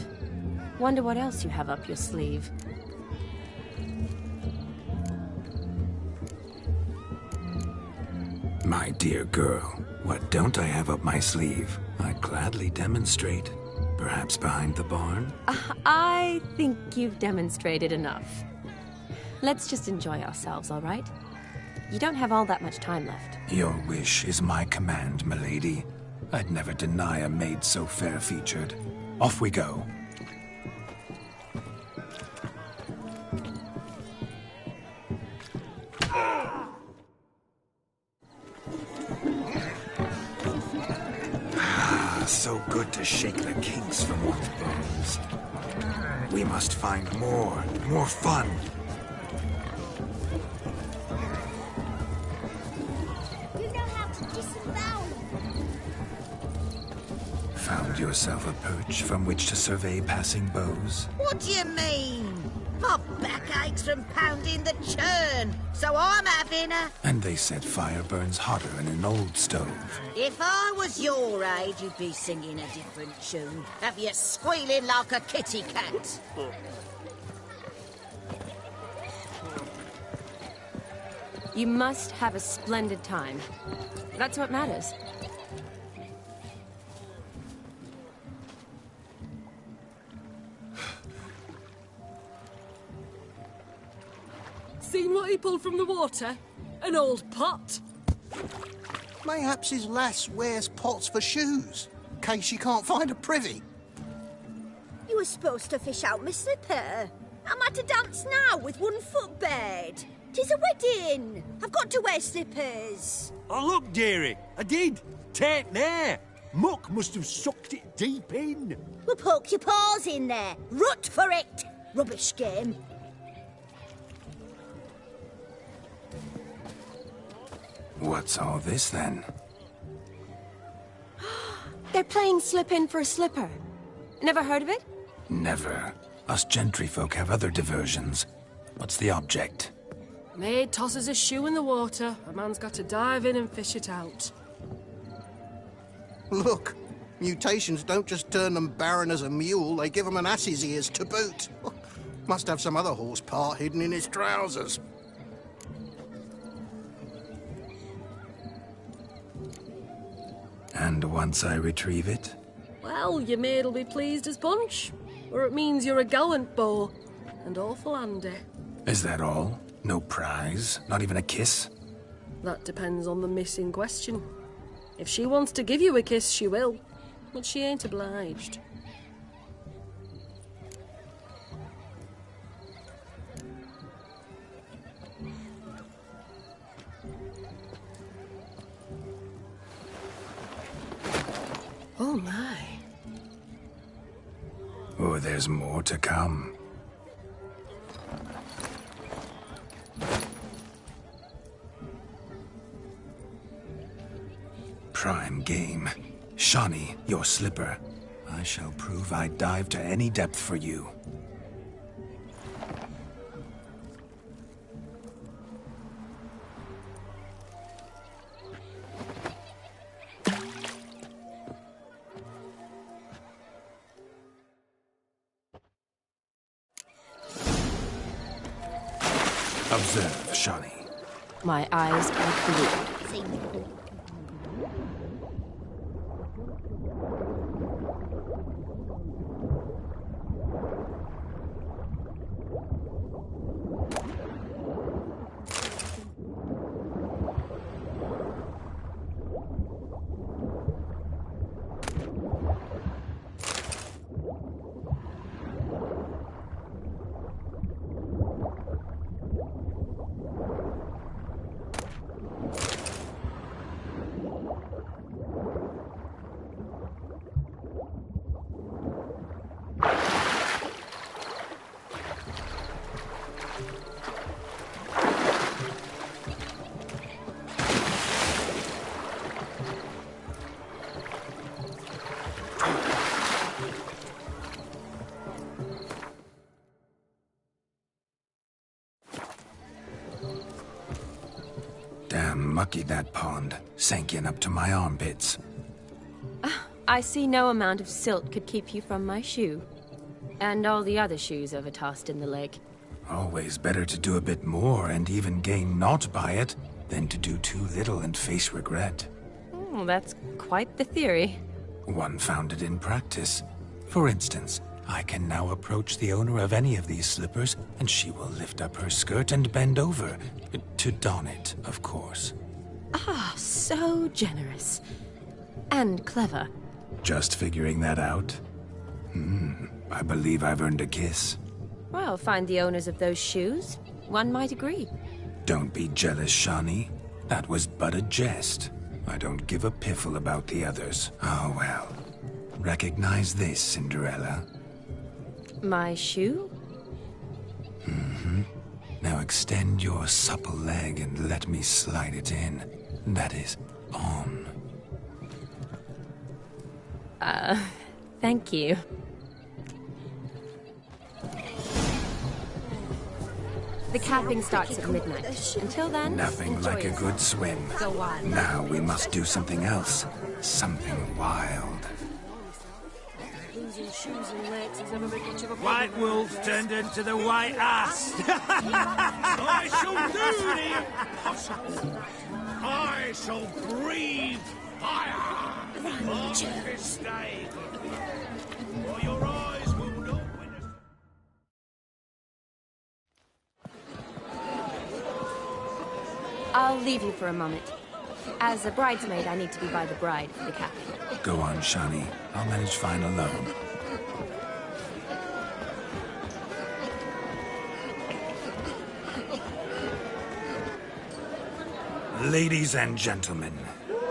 Wonder what else you have up your sleeve. My dear girl, what don't I have up my sleeve? I'd gladly demonstrate. Perhaps behind the barn? I think you've demonstrated enough. Let's just enjoy ourselves, all right? You don't have all that much time left. Your wish is my command, milady. I'd never deny a maid so fair-featured. Off we go. So good to shake the kinks from one's bones. We must find more fun. You know how to disembowel. Found yourself a perch from which to survey passing beaux? What do you mean? My back aches from pounding the churn, so I'm having a... And they said fire burns hotter in an old stove. If I was your age, you'd be singing a different tune. Have you squealing like a kitty cat? You must have a splendid time. That's what matters. Seen what he pulled from the water? An old pot. Mayhaps his lass wears pots for shoes, in case she can't find a privy. You were supposed to fish out my slipper. Am I to dance now with one foot bared? 'Tis a wedding. I've got to wear slippers. Oh, look, dearie. I did. Take there. Muck must have sucked it deep in. Well, poke your paws in there. Rut for it. Rubbish game. What's all this, then? They're playing slip-in for a slipper. Never heard of it? Never. Us gentry folk have other diversions. What's the object? Maid tosses a shoe in the water. A man's got to dive in and fish it out. Look, mutations don't just turn them barren as a mule, they give them an ass's ears to boot. Must have some other horse part hidden in his trousers. And once I retrieve it? Well, your maid'll be pleased as punch. Or it means you're a gallant beau. And awful handy. Is that all? No prize? Not even a kiss? That depends on the miss in question. If she wants to give you a kiss, she will. But she ain't obliged. Oh my. Oh, there's more to come. Prime game. Shawnee, your slipper. I shall prove I'd dive to any depth for you. Observe, Shawnee. My eyes are blue. Damn mucky that pond. Sank in up to my armpits. I see no amount of silt could keep you from my shoe. And all the other shoes overtossed in the lake. Always better to do a bit more and even gain naught by it than to do too little and face regret. That's quite the theory. One founded in practice. For instance, I can now approach the owner of any of these slippers, and she will lift up her skirt and bend over. To don it, of course. Ah, so generous. And clever. Just figuring that out? I believe I've earned a kiss. Well, find the owners of those shoes. One might agree. Don't be jealous, Shawnee. That was but a jest. I don't give a piffle about the others. Oh well. Recognize this, Cinderella. My shoe? Now extend your supple leg and let me slide it in. That is, on. Thank you. The capping starts at midnight. Until then, Nothing enjoy like a yourself. good swim. Go wild. Now we must do something else. Something wild. Losing shoes and legs has never been much of a problem. White wolf turned into the white ass. I shall do the impossible. I shall breathe fire on this day. For your eyes will not witness. I'll leave you for a moment. As a bridesmaid, I need to be by the bride for the capping. Go on, Shawnee. I'll manage fine alone. Ladies and gentlemen,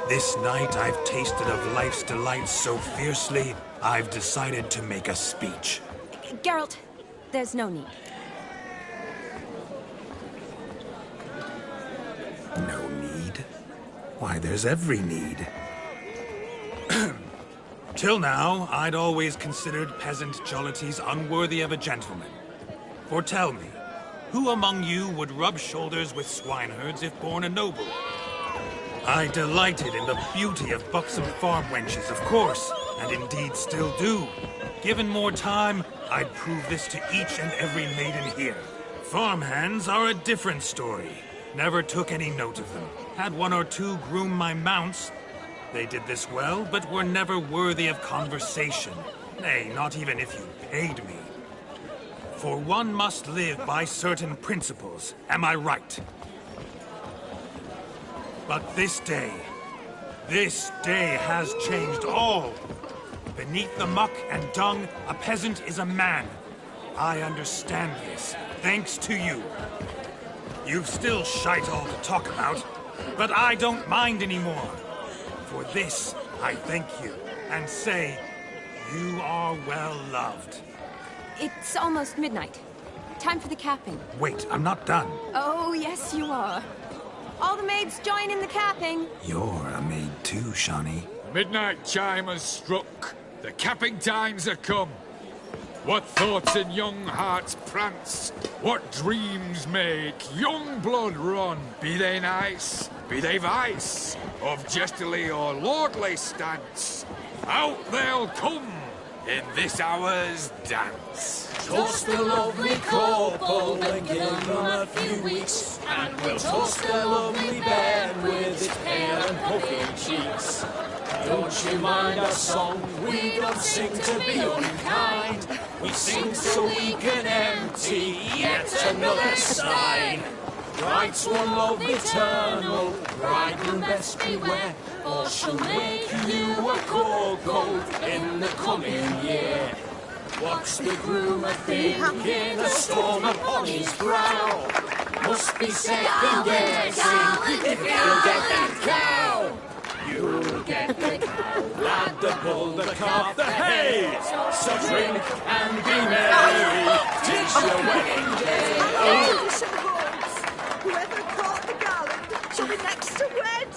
this night I've tasted of life's delights so fiercely, I've decided to make a speech. Geralt, there's no need. No need? Why, there's every need. Till now, I'd always considered peasant jollities unworthy of a gentleman. For tell me, who among you would rub shoulders with swineherds if born a noble? I delighted in the beauty of buxom farm wenches, of course, and indeed still do. Given more time, I'd prove this to each and every maiden here. Farmhands are a different story. Never took any note of them. Had one or two groom my mounts. They did this well, but were never worthy of conversation. Nay, not even if you paid me. For one must live by certain principles. Am I right? But this day has changed all. Beneath the muck and dung, a peasant is a man. I understand this, thanks to you. You've still shite all to talk about, but I don't mind anymore. For this, I thank you, and say, you are well loved. It's almost midnight. Time for the capping. Wait, I'm not done. Oh, yes, you are. All the maids join in the capping. You're a maid too, Shawnee. Midnight chime has struck. The capping times are come. What thoughts in young hearts prance? What dreams make young blood run? Be they nice, be they vice, of jestily or lordly stance, out they'll come in this hour's dance. Toast the lovely couple and give them a few weeks, and we'll toast the lovely bed with its pale and puffy cheeks. Don't you mind our song? We don't sing to be unkind. We sing so we can empty yet another stein. Bride's one love eternal, bridegroom best beware, or she'll make you a cold in the coming year. What's the groom a thinking? A storm upon his brow. Must be second guessing if he'll get that cow. You'll get the cow, lad, the bull, the calf, the hay. So drink and be merry, 'tis your wedding day. Whoever caught the garland shall be next to wed.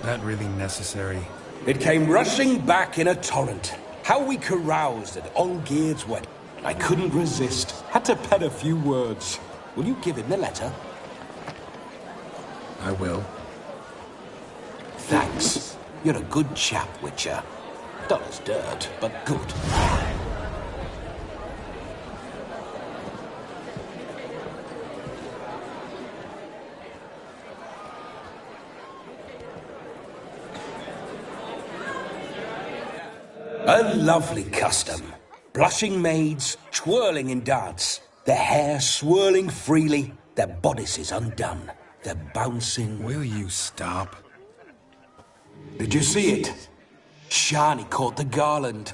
That really necessary? It came rushing back in a torrent. How we caroused at Olgierd's wedding. I couldn't resist. Had to pen a few words. Will you give him the letter? I will. Thanks. You're a good chap, Witcher. Dull as dirt, but good. A lovely custom. Blushing maids, twirling in dance. Their hair swirling freely, their bodices undone. They're bouncing... Will you stop? Did you see it? Shani caught the garland.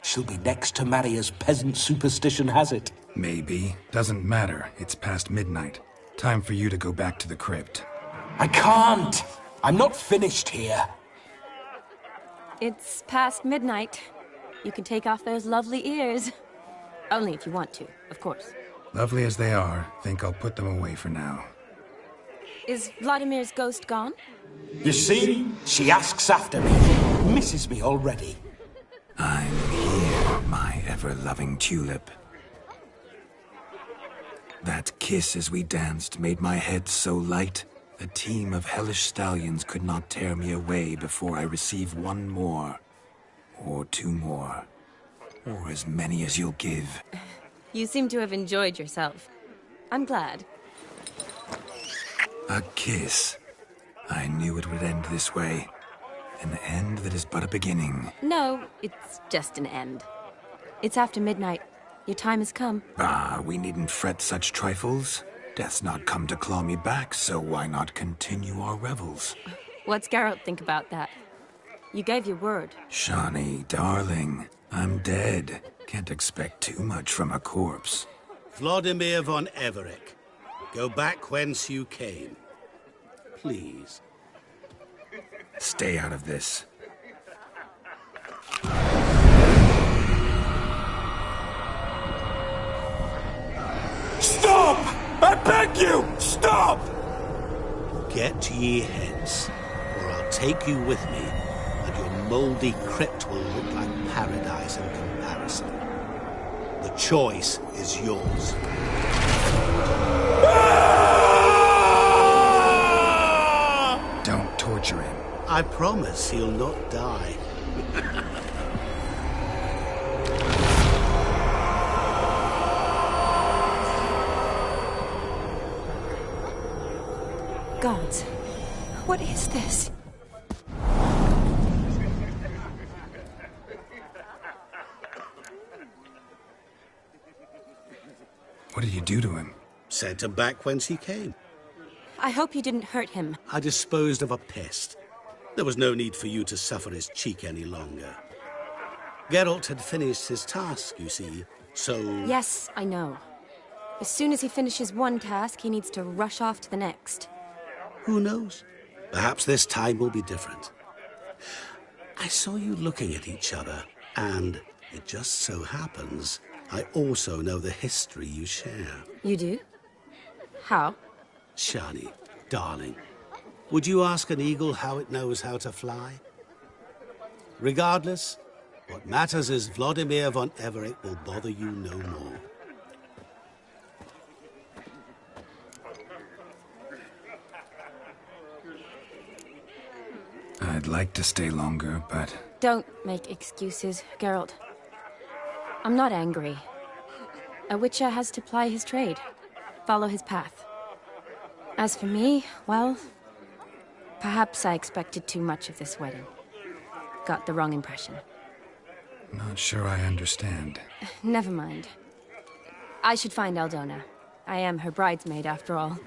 She'll be next to marry as peasant superstition has it. Maybe. Doesn't matter. It's past midnight. Time for you to go back to the crypt. I can't! I'm not finished here. It's past midnight. You can take off those lovely ears. Only if you want to, of course. Lovely as they are, think I'll put them away for now. Is Vladimir's ghost gone? You see? She asks after me. Misses me already. I'm here, my ever-loving tulip. That kiss as we danced made my head so light. A team of hellish stallions could not tear me away before I receive one more. Or two more. Or as many as you'll give. You seem to have enjoyed yourself. I'm glad. A kiss. I knew it would end this way. An end that is but a beginning. No, it's just an end. It's after midnight. Your time has come. Ah, we needn't fret such trifles. Death's not come to claw me back, so why not continue our revels? What's Geralt think about that? You gave your word. Shawnee, darling, I'm dead. Can't expect too much from a corpse. Vladimir von Everec, go back whence you came. Please. Stay out of this. Stop! I beg you! Stop! Get ye hence, or I'll take you with me, and your mouldy crypt will look like paradise in comparison. The choice is yours. Don't torture him. I promise he'll not die. Gods, what is this? What did you do to him? Sent him back whence he came. I hope you didn't hurt him. I disposed of a pest. There was no need for you to suffer his cheek any longer. Geralt had finished his task, you see, so... Yes, I know. As soon as he finishes one task, he needs to rush off to the next. Who knows? Perhaps this time will be different. I saw you looking at each other, and it just so happens I also know the history you share. You do? How? Shani, darling, would you ask an eagle how it knows how to fly? Regardless, what matters is Vladimir von Everett will bother you no more. I'd like to stay longer, but... Don't make excuses, Geralt. I'm not angry. A witcher has to ply his trade, follow his path. As for me, well, perhaps I expected too much of this wedding. Got the wrong impression. Not sure I understand. Never mind. I should find Aldona. I am her bridesmaid, after all.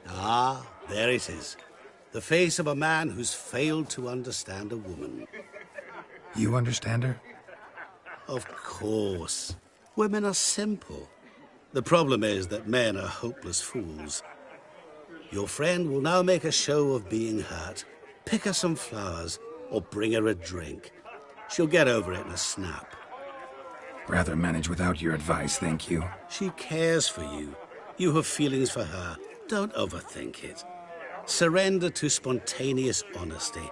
Ah, there it is. The face of a man who's failed to understand a woman. You understand her? Of course. Women are simple. The problem is that men are hopeless fools. Your friend will now make a show of being hurt, pick her some flowers, or bring her a drink. She'll get over it in a snap. Rather manage without your advice, thank you. She cares for you. You have feelings for her. Don't overthink it. Surrender to spontaneous honesty.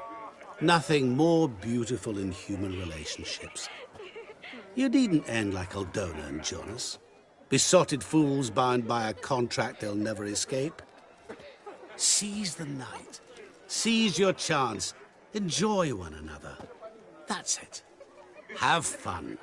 Nothing more beautiful in human relationships. You needn't end like Aldona and Jonas. Besotted fools bound by a contract they'll never escape. Seize the night. Seize your chance. Enjoy one another. That's it. Have fun.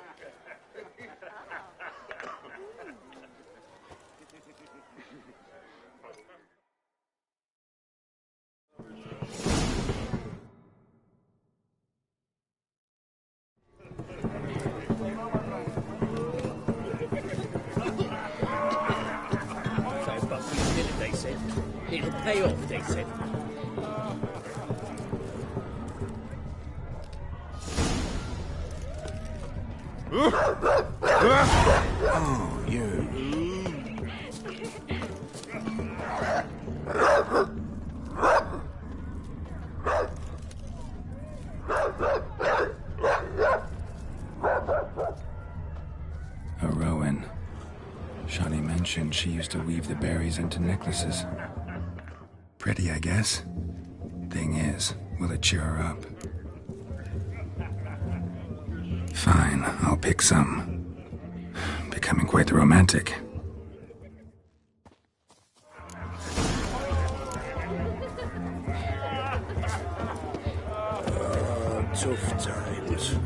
It'll pay off, they said. Oh, you. A Rowan. Shani mentioned she used to weave the berries into necklaces. Pretty, I guess. Thing is, will it cheer her up? Fine, I'll pick some. Becoming quite the romantic. Tough times.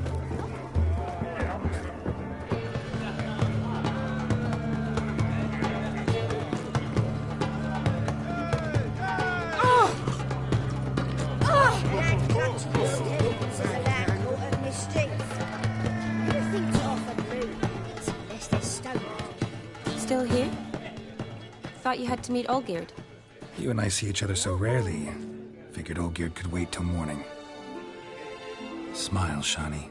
Still here? Thought you had to meet Olgierd. You and I see each other so rarely. Figured Olgierd could wait till morning. Smile, Shani.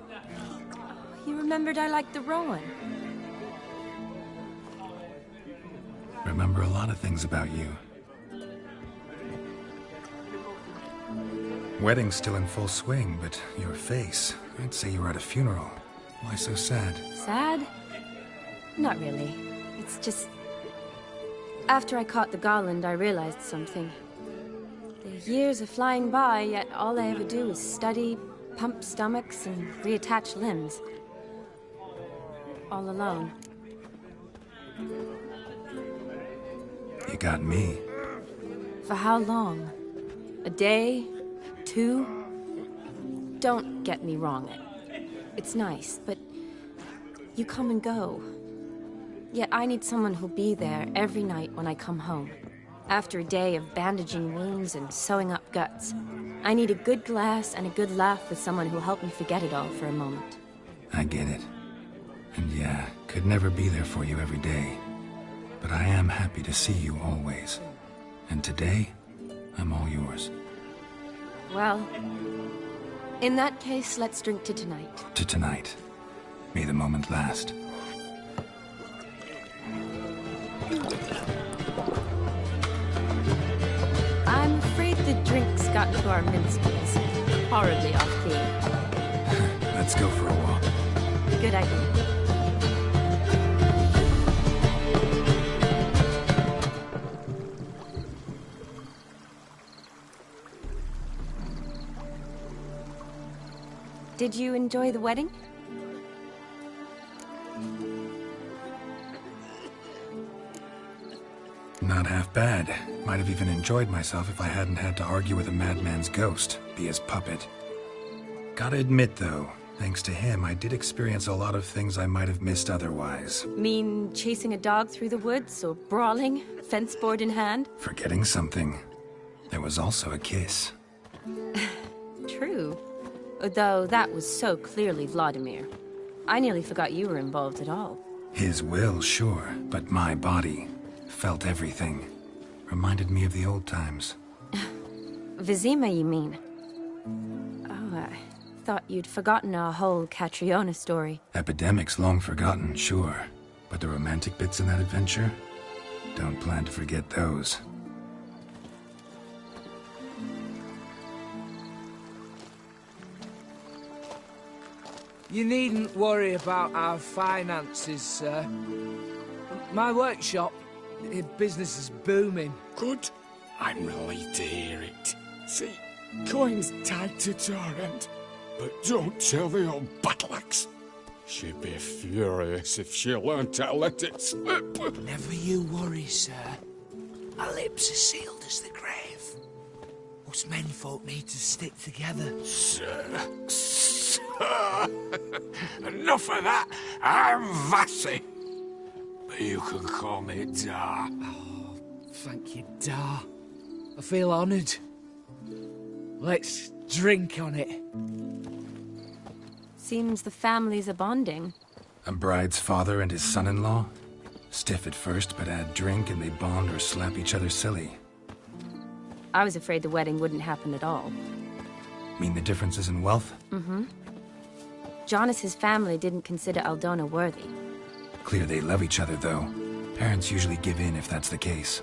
You remembered I liked the Rowan. Remember a lot of things about you. Wedding's still in full swing, but your face, I'd say you were at a funeral. Why so sad? Sad? Not really. It's just... After I caught the garland, I realized something. The years are flying by, yet all I ever do is study, pump stomachs and reattach limbs. All alone. You got me. For how long? A day? 2? Don't get me wrong. It's nice, but you come and go. Yet I need someone who'll be there every night when I come home. After a day of bandaging wounds and sewing up guts, I need a good glass and a good laugh with someone who'll help me forget it all for a moment. I get it. And yeah, could never be there for you every day. But I am happy to see you always. And today, I'm all yours. Well, in that case, let's drink to tonight. To tonight. May the moment last. I'm afraid the drinks got into our minstrels. Horribly off key. Let's go for a walk. Good idea. Did you enjoy the wedding? Not half bad. Might have even enjoyed myself if I hadn't had to argue with a madman's ghost, be his puppet. Gotta admit, though, thanks to him, I did experience a lot of things I might have missed otherwise. Mean chasing a dog through the woods, or brawling, fence board in hand? Forgetting something. There was also a kiss. True. Though that was so clearly Vladimir. I nearly forgot you were involved at all. His will, sure, but my body felt everything. Reminded me of the old times. Vizima, you mean? Oh, I thought you'd forgotten our whole Catriona story. Epidemics long forgotten, sure. But the romantic bits in that adventure? Don't plan to forget those. You needn't worry about our finances, sir. My workshop, business is booming. Good. I'm relieved to hear it. See, coin's tied to Torrent, but don't tell the old battle-axe. She'd be furious if she learned to let it slip. Never you worry, sir. Our lips are sealed as the grave. Us menfolk need to stick together. Sir. Enough of that. I'm Vassy. But you can call me Dar. Oh, thank you, Dar. I feel honoured. Let's drink on it. Seems the families are bonding. A bride's father and his son-in-law? Stiff at first, but add drink and they bond or slap each other silly. I was afraid the wedding wouldn't happen at all. Mean the differences in wealth? Mm-hmm. Jonas's family didn't consider Aldona worthy. Clear they love each other, though. Parents usually give in if that's the case.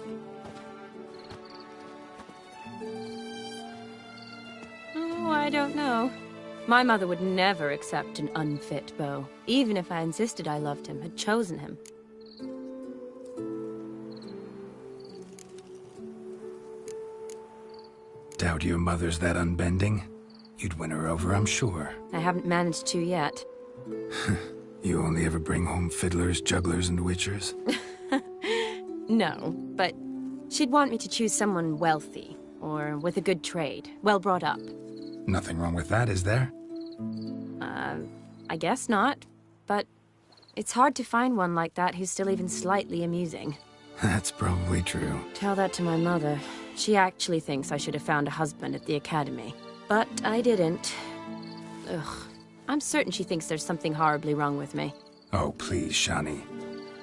Oh, I don't know. My mother would never accept an unfit beau, even if I insisted I loved him, had chosen him. Doubt your mother's that unbending? You'd win her over, I'm sure. I haven't managed to yet. You only ever bring home fiddlers, jugglers, and witchers? No, but she'd want me to choose someone wealthy, or with a good trade, well brought up. Nothing wrong with that, is there? I guess not, but it's hard to find one like that who's still even slightly amusing. That's probably true. Tell that to my mother. She actually thinks I should have found a husband at the academy. But I didn't. Ugh. I'm certain she thinks there's something horribly wrong with me. Oh, please, Shani.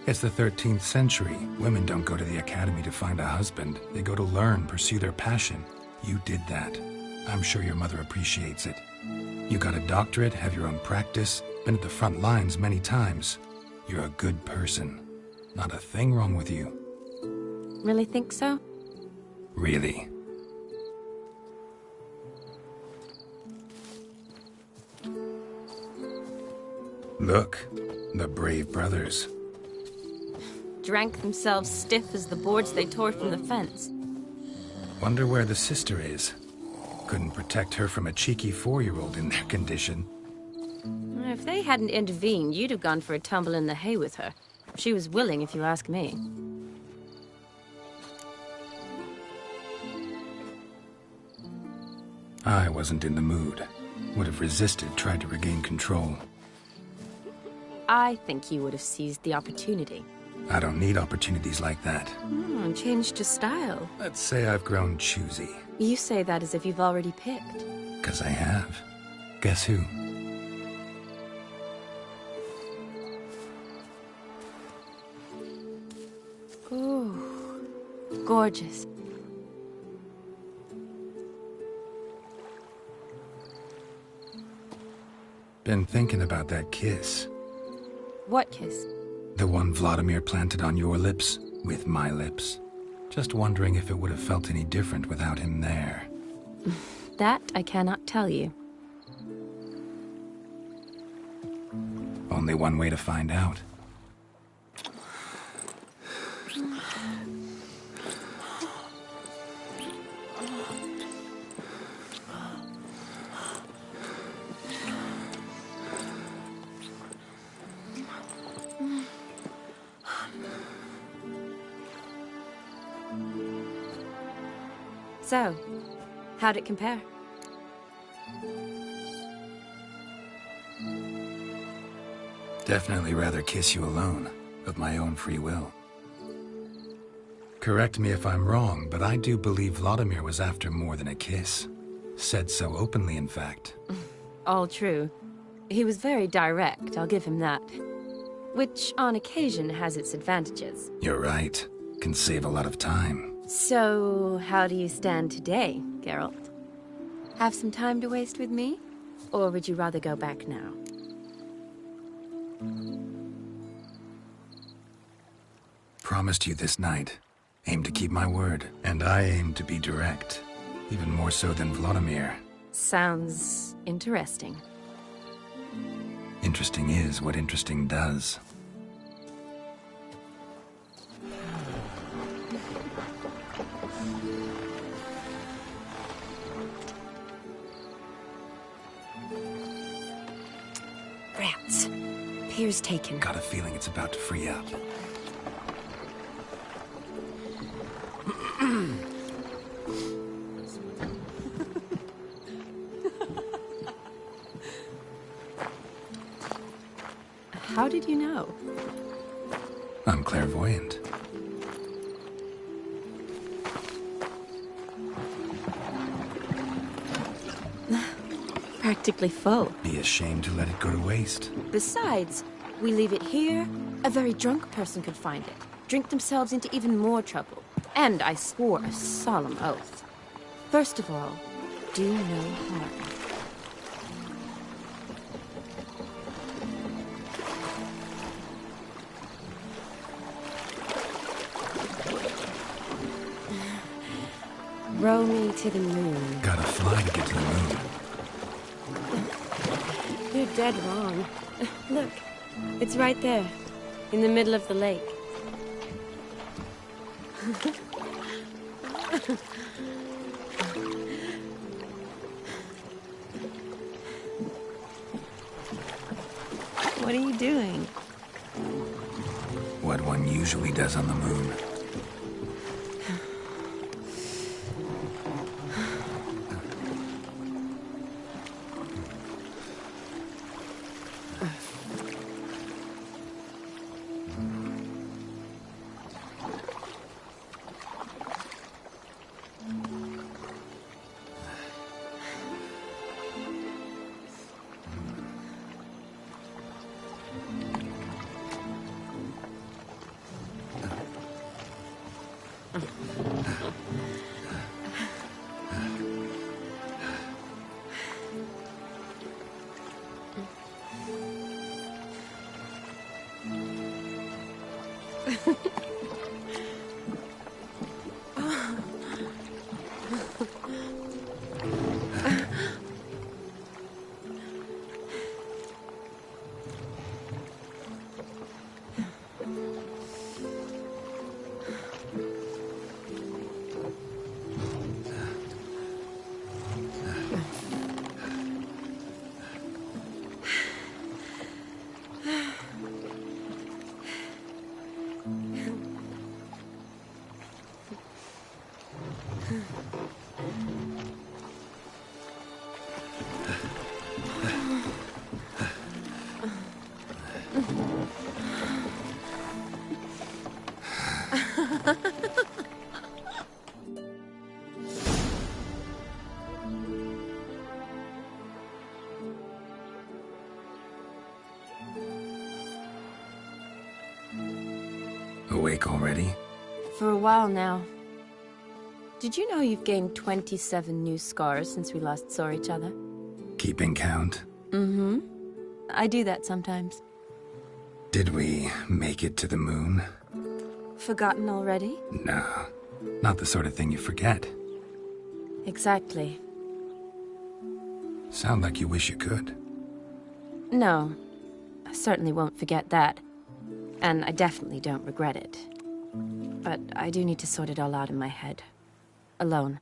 It's the 13th century. Women don't go to the academy to find a husband. They go to learn, pursue their passion. You did that. I'm sure your mother appreciates it. You got a doctorate, have your own practice, been at the front lines many times. You're a good person. Not a thing wrong with you. Really think so? Really. Look, the brave brothers. Drank themselves stiff as the boards they tore from the fence. Wonder where the sister is. Couldn't protect her from a cheeky 4-year-old in their condition. If they hadn't intervened, you'd have gone for a tumble in the hay with her. She was willing, if you ask me. I wasn't in the mood. Would have resisted, tried to regain control. I think you would have seized the opportunity. I don't need opportunities like that. Changed your style. Let's say I've grown choosy. You say that as if you've already picked. 'Cause I have. Guess who? Ooh, gorgeous. Been thinking about that kiss. What kiss? The one Vladimir planted on your lips, with my lips. Just wondering if it would have felt any different without him there. That I cannot tell you. Only one way to find out. So, how'd it compare? Definitely rather kiss you alone, of my own free will. Correct me if I'm wrong, but I do believe Vladimir was after more than a kiss. Said so openly, in fact. All true. He was very direct, I'll give him that. Which, on occasion, has its advantages. You're right. Can save a lot of time. So, how do you stand today, Geralt? Have some time to waste with me? Or would you rather go back now? Promised you this night. Aim to keep my word. And I aim to be direct. Even more so than Vladimir. Sounds interesting. Interesting is what interesting does. Rats. Pier's taken. Got a feeling it's about to free up. How did you know? I'm clairvoyant. Practically full. Be ashamed to let it go to waste. Besides, we leave it here, a very drunk person could find it, drink themselves into even more trouble. And I swore a solemn oath. First of all, do no harm. Row me to the moon. Gotta fly to get to the moon. You're dead wrong. Look, it's right there, in the middle of the lake. What are you doing? What one usually does on the moon. Awake already? For a while now. Did you know you've gained 27 new scars since we last saw each other? Keeping count? Mm-hmm. I do that sometimes. Did we make it to the moon? Forgotten already? No, not the sort of thing you forget. Exactly. Sound like you wish you could. No, I certainly won't forget that. And I definitely don't regret it. But I do need to sort it all out in my head. Alone.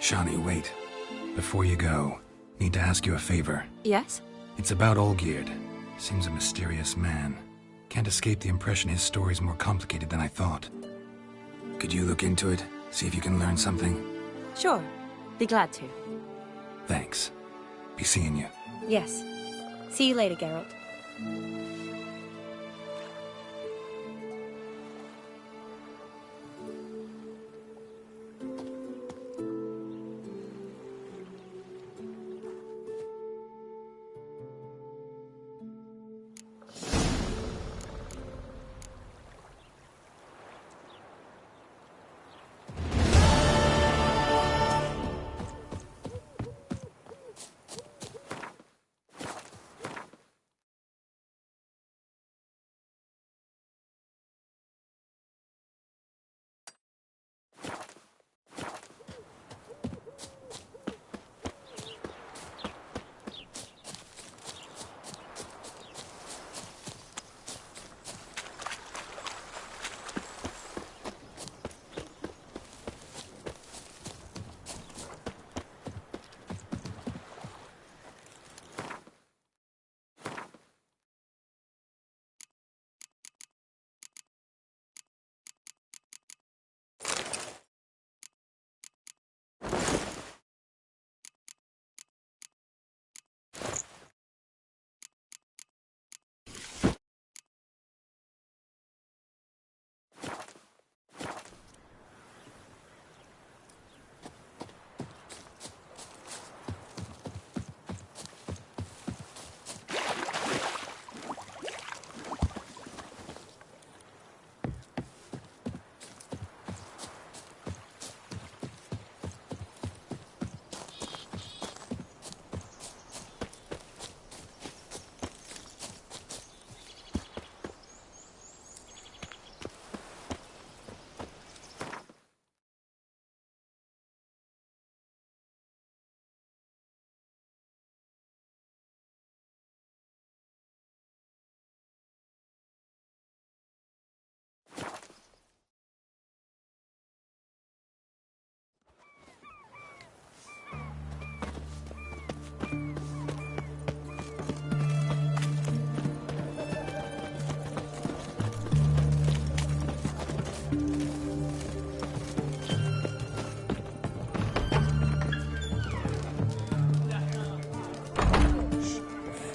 Shani, wait. Before you go, need to ask you a favor. Yes? It's about Olgierd. Seems a mysterious man. Can't escape the impression his story's more complicated than I thought. Could you look into it? See if you can learn something? Sure. Be glad to. Thanks. Be seeing you. Yes. See you later, Geralt.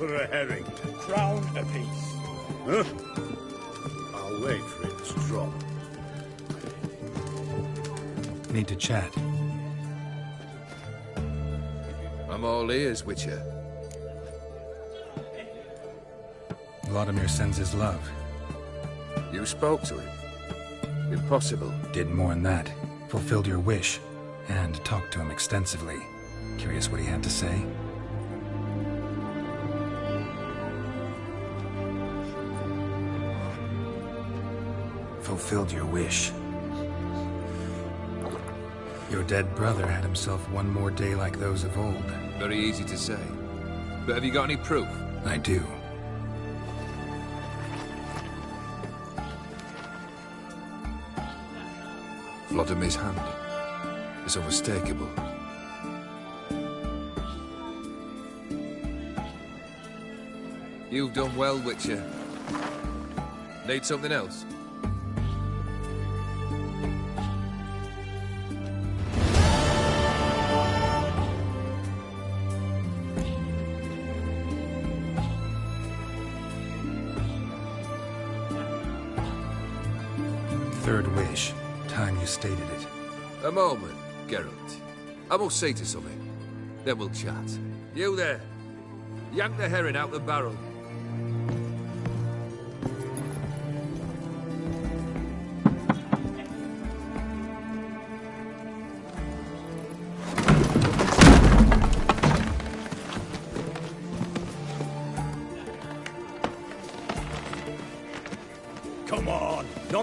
For a herring. Crown apiece. Huh? I'll wait for it to drop. Need to chat. I'm all ears, Witcher. Vladimir sends his love. You spoke to him? Impossible. Did more than that. Fulfilled your wish. And talked to him extensively. Curious what he had to say? Fulfilled your wish. Your dead brother had himself one more day like those of old. Very easy to say. But have you got any proof? I do. Vladimir's hand. It's unmistakable. You've done well, Witcher. Need something else? Third wish. Time you stated it. A moment, Geralt. I must see to something. Then we'll chat. You there. Yank the herring out the barrel.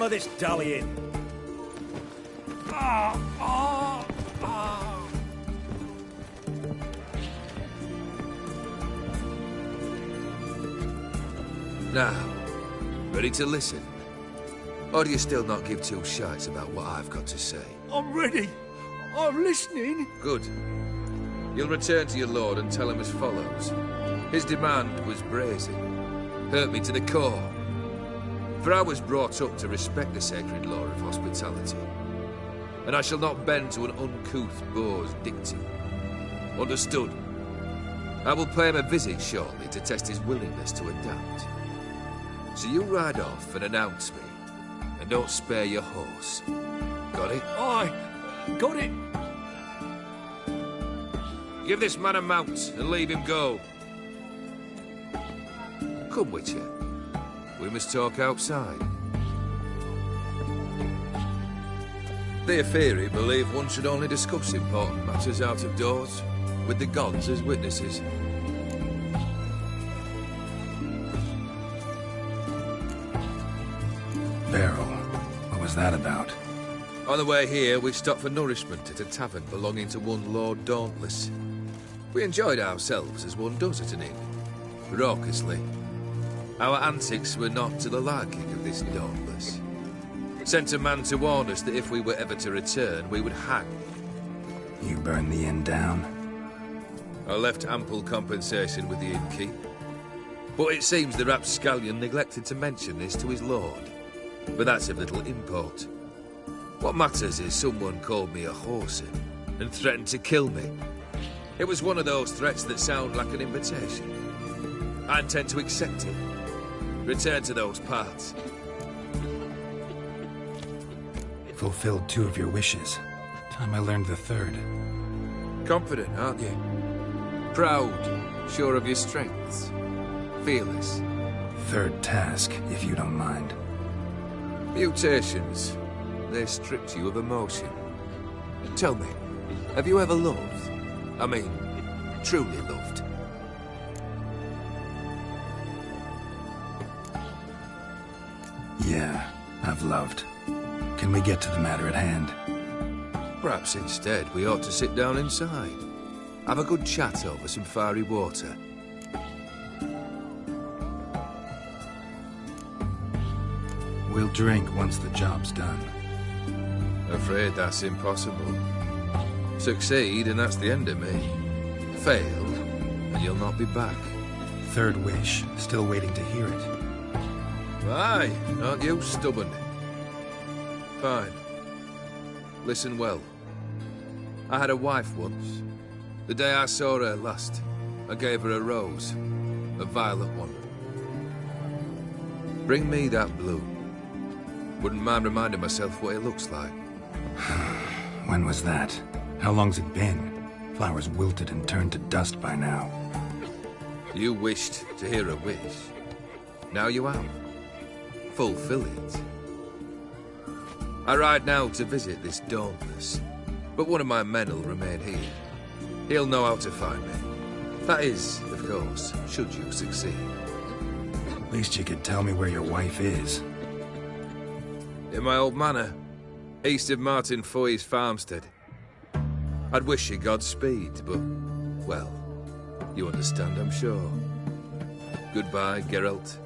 none of this dallying. Now, ready to listen? Or do you still not give two shites about what I've got to say? I'm ready. I'm listening. Good. You'll return to your lord and tell him as follows. His demand was brazen. Hurt me to the core. For I was brought up to respect the sacred law of hospitality. And I shall not bend to an uncouth boor's dictum. Understood? I will pay him a visit shortly to test his willingness to adapt. So you ride off and announce me. And don't spare your horse. Got it? Aye, got it. Give this man a mount and leave him go. Come, Witcher. We must talk outside. The Aetheri believe one should only discuss important matters out of doors, with the gods as witnesses. Beryl, what was that about? On the way here, we stopped for nourishment at a tavern belonging to one Lord Dauntless. We enjoyed ourselves as one does at an inn, raucously. Our antics were not to the liking of this Dauntless. Sent a man to warn us that if we were ever to return, we would hang. You burned the inn down? I left ample compensation with the innkeep. But it seems the rapscallion neglected to mention this to his lord. But that's of little import. What matters is someone called me a whoreson and threatened to kill me. It was one of those threats that sound like an invitation. I intend to accept it. Return to those parts. Fulfilled 2 of your wishes. Time I learned the 3rd. Confident, aren't you? Proud, sure of your strengths. Fearless. 3rd task, if you don't mind. Mutations. They stripped you of emotion. Tell me, have you ever loved? I mean, truly loved? Yeah, I've loved. Can we get to the matter at hand? Perhaps instead we ought to sit down inside. Have a good chat over some fiery water. We'll drink once the job's done. Afraid that's impossible. Succeed and that's the end of me. Fail and you'll not be back. 3rd wish, still waiting to hear it. Aye, aren't you stubborn? Fine. Listen well. I had a wife once. The day I saw her last, I gave her a rose. A violet one. Bring me that bloom. Wouldn't mind reminding myself what it looks like. When was that? How long's it been? Flowers wilted and turned to dust by now. You wished to hear a wish. Now you have. Fulfill it. I ride now to visit this Dauntless, but one of my men will remain here. He'll know how to find me. That is, of course, should you succeed. At least you could tell me where your wife is. In my old manor, east of Martin Foy's farmstead. I'd wish you Godspeed, but, well, you understand, I'm sure. Goodbye, Geralt.